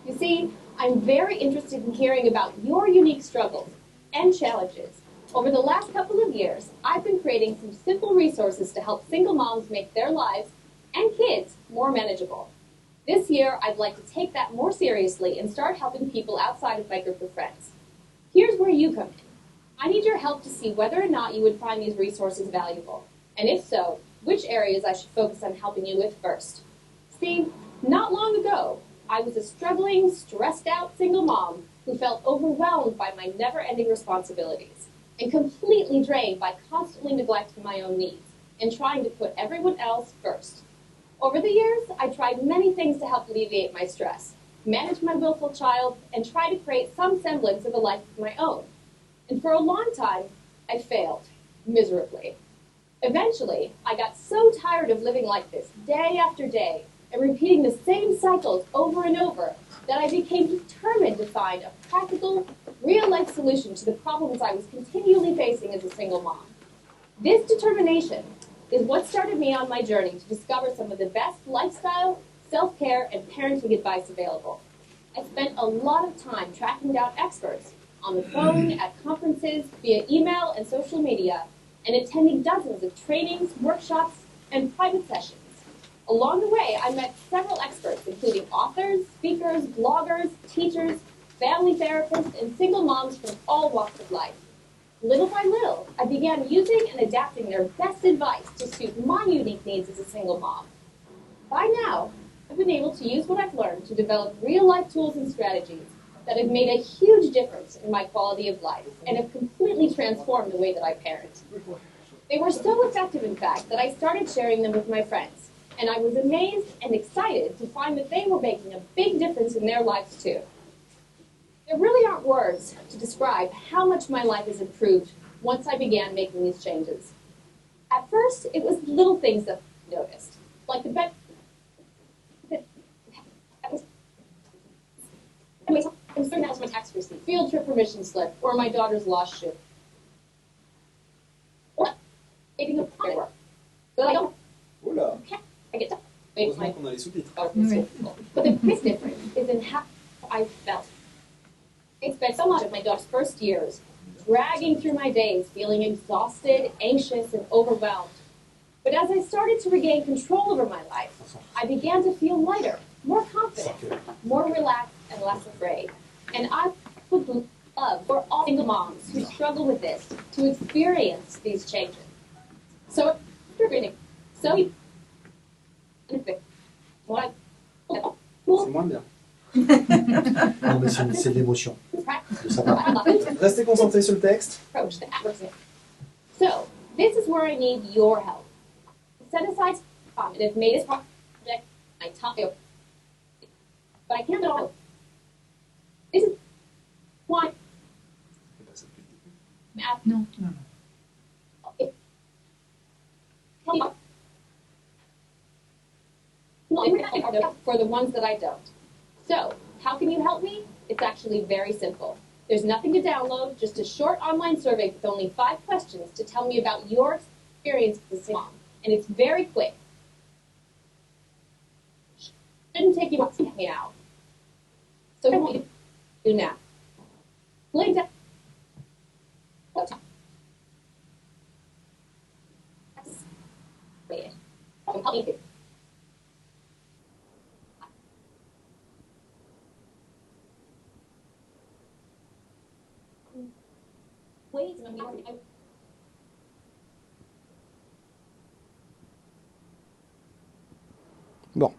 You see, I'm very interested in hearing about your unique struggles and challenges. Over the last couple of years, I've been creating some simple resources to help single moms make their lives and kids more manageable. This year, I'd like to take that more seriously and start helping people outside of my group of friends. Here's where you come in. I need your help to see whether or not you would find these resources valuable, and if so, which areas I should focus on helping you with first. See, not long ago, I was a struggling, stressed-out single mom who felt overwhelmed by my never-ending responsibilities and completely drained by constantly neglecting my own needs and trying to put everyone else first. Over the years, I tried many things to help alleviate my stress, manage my willful child, and try to create some semblance of a life of my own. And for a long time, I failed, miserably. Eventually, I got so tired of living like this day after day and repeating the same cycles over and over that I became determined to find a practical, real-life solution to the problems I was continually facing as a single mom. This determination is what started me on my journey to discover some of the best lifestyle, self-care, and parenting advice available. I spent a lot of time tracking down experts on the phone, at conferences, via email and social media, and attending dozens of trainings, workshops, and private sessions. Along the way, I met several experts, including authors, speakers, bloggers, teachers, family therapists, and single moms from all walks of life. Little by little, I began using and adapting their best advice to suit my unique needs as a single mom. By now, I've been able to use what I've learned to develop real-life tools and strategies that have made a huge difference in my quality of life and have completely transformed the way that I parent. They were so effective, in fact, that I started sharing them with my friends, and I was amazed and excited to find that they were making a big difference in their lives too. There really aren't words to describe how much my life has improved once I began making these changes. At first, it was little things that I noticed, like the bed. I'm certain that was my tax receipt, field trip permission slip, or my daughter's lost shoe. Or taking a work. So I don't. Oula. I get to wait my. qu'on a les sous-titres. But the biggest difference is in how I felt. I spent so much of my daughter's first years dragging through my days, feeling exhausted, anxious, and overwhelmed. But as I started to regain control over my life, I began to feel lighter, more confident, more relaxed, and less afraid. And I would love for all single moms who struggle with this to experience these changes. So if you're going to what C'est moins bien. Non, mais c'est de l'émotion. De sa part. Restez concentrés sur le texte. approach that works. So this is where I need your help. Set aside time and have made this project my top priority. But I can't do it all. This is why. No. For the ones that I don't. So, how can you help me? It's actually very simple. There's nothing to download, just a short online survey with only 5 questions to tell me about your experience as a mom. And it's very quick. Shouldn't take you much to get me out. So what do do now? Lay down. Help me. Wait, Bon.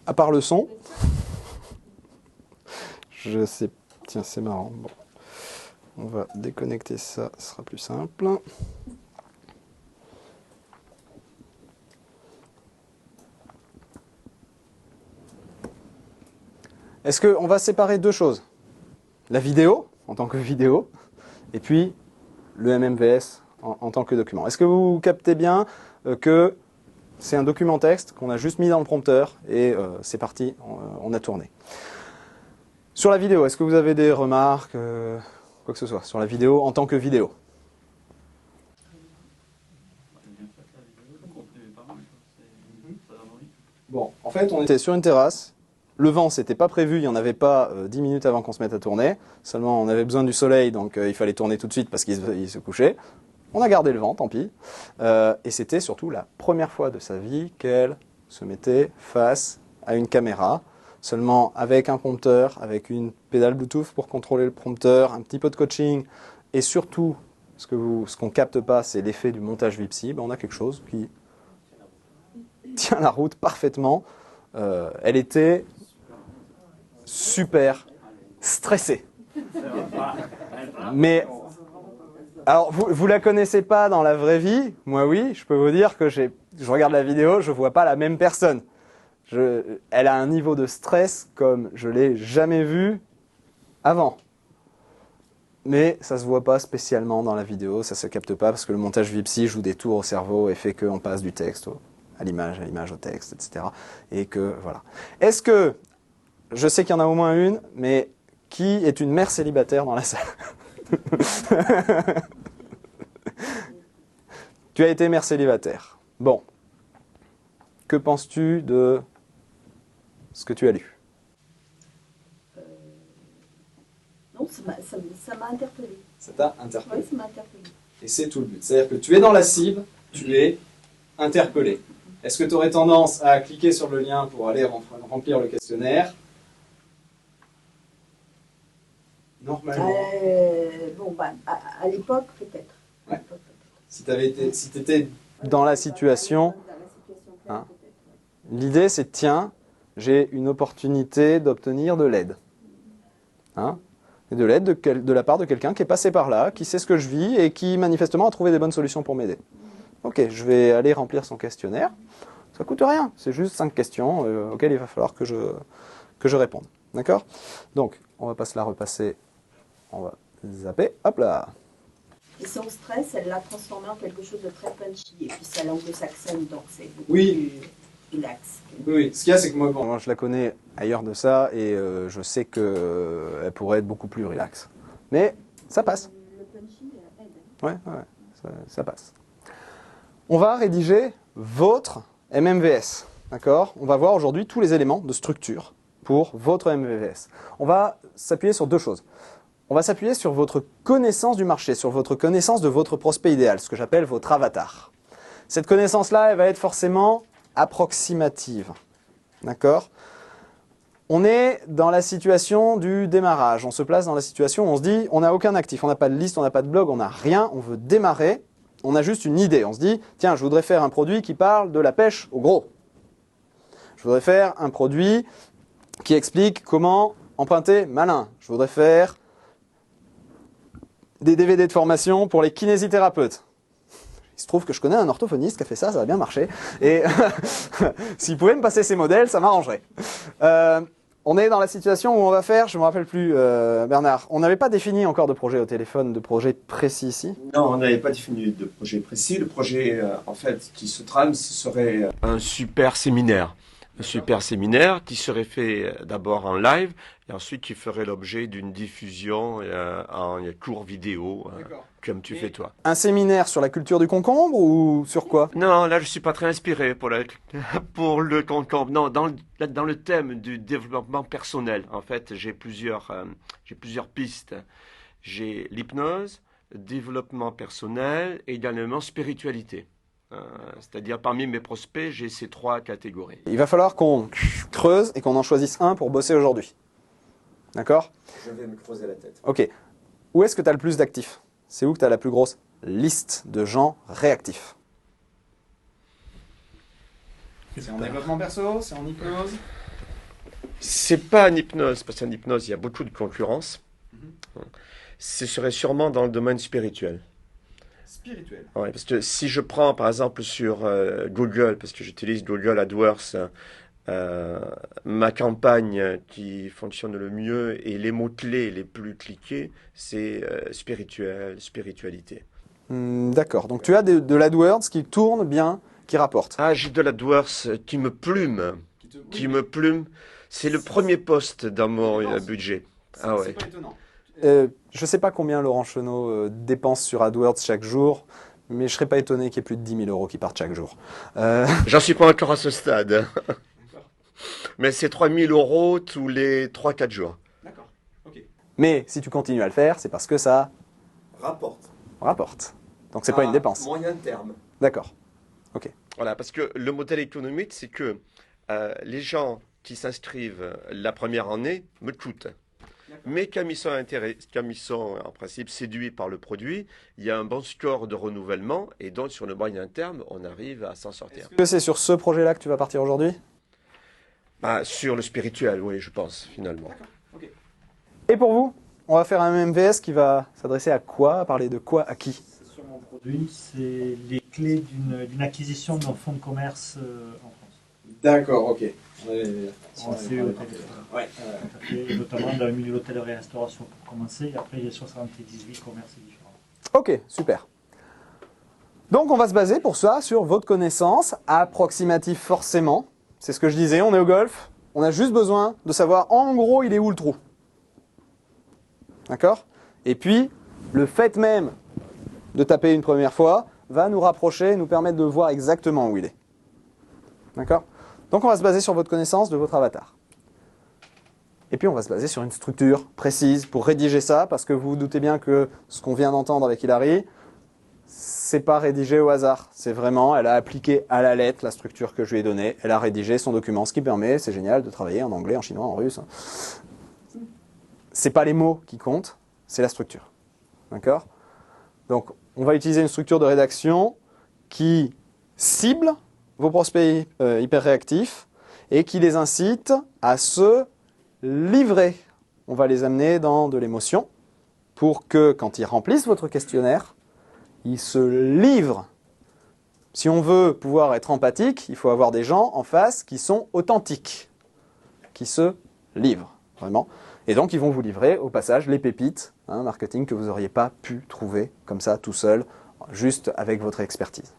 À part le son, je sais. Tiens, c'est marrant. Bon. On va déconnecter ça, ce sera plus simple. Est-ce qu'on va séparer 2 choses? La vidéo, en tant que vidéo, et puis le MMVS en tant que document. Est-ce que vous captez bien que c'est un document texte qu'on a juste mis dans le prompteur et c'est parti, on a tourné. Sur la vidéo, est-ce que vous avez des remarques quoi que ce soit sur la vidéo en tant que vidéo. Bon, en fait, on était sur une terrasse. Le vent, c'était pas prévu, il n'y en avait pas 10 minutes avant qu'on se mette à tourner. Seulement, on avait besoin du soleil, donc il fallait tourner tout de suite parce qu'il se couchait. On a gardé le vent, tant pis. Et c'était surtout la première fois de sa vie qu'elle se mettait face à une caméra. Seulement avec un prompteur, avec une pédale Bluetooth pour contrôler le prompteur, un petit peu de coaching. Et surtout, ce qu'on capte pas, c'est l'effet du montage Vipsy. Ben, on a quelque chose qui tient la route parfaitement. Elle était super stressée. Mais alors vous la connaissez pas dans la vraie vie, moi oui, je peux vous dire que je regarde la vidéo, je vois pas la même personne. Elle a un niveau de stress comme je l'ai jamais vu avant. Mais ça se voit pas spécialement dans la vidéo, ça se capte pas parce que le montage Vipsy joue des tours au cerveau et fait qu'on passe du texte à l'image au texte, etc. Et que voilà. Est-ce que, je sais qu'il y en a au moins une, mais qui est une mère célibataire dans la salle? Tu as été mère célibataire. Bon. Que penses-tu de ce que tu as lu? Non, ça m'a interpellée. Ça t'a interpellé. Oui, ça m'a interpellée. Et c'est tout le but. C'est-à-dire que tu es dans la cible, tu es interpellé. Est-ce que tu aurais tendance à cliquer sur le lien pour aller remplir le questionnaire? Normalement. À l'époque, peut-être. Ouais. Si tu étais dans la situation, hein, l'idée c'est, tiens, j'ai une opportunité d'obtenir de l'aide. Hein, et de l'aide de la part de quelqu'un qui est passé par là, qui sait ce que je vis et qui manifestement a trouvé des bonnes solutions pour m'aider. Ok, je vais aller remplir son questionnaire. Ça coûte rien, c'est juste 5 questions auxquelles il va falloir que je réponde. D'accord? Donc, on va pas se la repasser. On va zapper. Hop là. Et son stress, elle l'a transformé en quelque chose de très punchy. Et puis c'est l'anglo-saxonne, donc c'est beaucoup Oui. plus relax. Oui, ce qu'il y a, c'est que moi, je la connais ailleurs de ça et je sais qu'elle pourrait être beaucoup plus relax. Mais ça passe. Le punchy aide. Ouais, ça passe. On va rédiger votre MMVS. D'accord? On va voir aujourd'hui tous les éléments de structure pour votre MMVS. On va s'appuyer sur deux choses. On va s'appuyer sur votre connaissance du marché, sur votre connaissance de votre prospect idéal, ce que j'appelle votre avatar. Cette connaissance-là, elle va être forcément approximative. D'accord? On est dans la situation du démarrage. On se place dans la situation où on se dit, on n'a aucun actif, on n'a pas de liste, on n'a pas de blog, on n'a rien, on veut démarrer. On a juste une idée. On se dit, tiens, je voudrais faire un produit qui parle de la pêche au gros. Je voudrais faire un produit qui explique comment emprunter malin. Je voudrais faire des DVD de formation pour les kinésithérapeutes. Il se trouve que je connais un orthophoniste qui a fait ça, ça va bien marcher. Et s'il pouvait me passer ces modèles, ça m'arrangerait. On est dans la situation où on va faire, je ne me rappelle plus, Bernard, on n'avait pas défini encore de projet au téléphone, de projet précis ici? Non, on n'avait pas défini de projet précis. Le projet, en fait, qui se trame, ce serait un super séminaire. Un super séminaire qui serait fait d'abord en live et ensuite qui ferait l'objet d'une diffusion en cours vidéo, comme tu fais toi. Un séminaire sur la culture du concombre ou sur quoi? Non, là je suis pas très inspiré pour le concombre. Non, dans le thème du développement personnel, en fait, j'ai plusieurs pistes. J'ai l'hypnose, développement personnel et également spiritualité. C'est-à-dire parmi mes prospects, j'ai ces 3 catégories. Il va falloir qu'on creuse et qu'on en choisisse un pour bosser aujourd'hui. D'accord? Je vais me creuser la tête. Ok. Où est-ce que tu as le plus d'actifs? C'est où que tu as la plus grosse liste de gens réactifs? C'est en développement perso? C'est en hypnose? C'est pas en hypnose, parce qu'en hypnose, il y a beaucoup de concurrence. Ce serait sûrement dans le domaine spirituel. Spirituel. Ouais, parce que si je prends par exemple sur Google, parce que j'utilise Google AdWords, ma campagne qui fonctionne le mieux et les mots-clés les plus cliqués, c'est spirituel, spiritualité. D'accord, donc tu as de l'AdWords qui tourne bien, qui rapporte. Ah, j'ai de l'AdWords qui me plume. Qui me plume. C'est le premier poste dans mon budget. Ah ouais. C'est pas étonnant. Je ne sais pas combien Laurent Chenot dépense sur AdWords chaque jour, mais je ne serais pas étonné qu'il y ait plus de 10 000 euros qui partent chaque jour. J'en suis pas encore à ce stade. Mais c'est 3 000 euros tous les 3-4 jours. D'accord, ok. Mais si tu continues à le faire, c'est parce que ça rapporte. Donc c'est pas une dépense. Moyen terme. D'accord. Voilà, parce que le modèle économique, c'est que les gens qui s'inscrivent la première année me coûtent. Mais comme ils sont en principe séduits par le produit, il y a un bon score de renouvellement et donc sur le moyen terme, on arrive à s'en sortir. Est-ce que c'est sur ce projet-là que tu vas partir aujourd'hui? Bah, sur le spirituel, oui, je pense, finalement. Et pour vous, on va faire un MVS qui va s'adresser à quoi? Parler de quoi à qui? Sur mon produit, c'est les clés d'une acquisition d'un fonds de commerce en France. D'accord, ok. En CE au téléphone. Ouais. Et notamment dans le milieu de l'hôtellerie-restauration pour commencer, et après il y a 78 commerces différents. Ok, super. Donc on va se baser pour ça sur votre connaissance, approximative forcément. C'est ce que je disais, on est au golf, on a juste besoin de savoir en gros il est où le trou. D'accord? Et puis, le fait même de taper une première fois va nous rapprocher, nous permettre de voir exactement où il est. D'accord? Donc on va se baser sur votre connaissance de votre avatar. Et puis on va se baser sur une structure précise pour rédiger ça, parce que vous vous doutez bien que ce qu'on vient d'entendre avec Hilary, c'est pas rédigé au hasard. C'est vraiment, elle a appliqué à la lettre la structure que je lui ai donnée, elle a rédigé son document, ce qui permet, c'est génial, de travailler en anglais, en chinois, en russe. C'est pas les mots qui comptent, c'est la structure. D'accord? Donc on va utiliser une structure de rédaction qui cible vos prospects hyper réactifs et qui les incite à se livrer. On va les amener dans de l'émotion pour que quand ils remplissent votre questionnaire, ils se livrent. Si on veut pouvoir être empathique, il faut avoir des gens en face qui sont authentiques, qui se livrent, vraiment. Et donc ils vont vous livrer au passage les pépites, marketing que vous n'auriez pas pu trouver comme ça tout seul, juste avec votre expertise.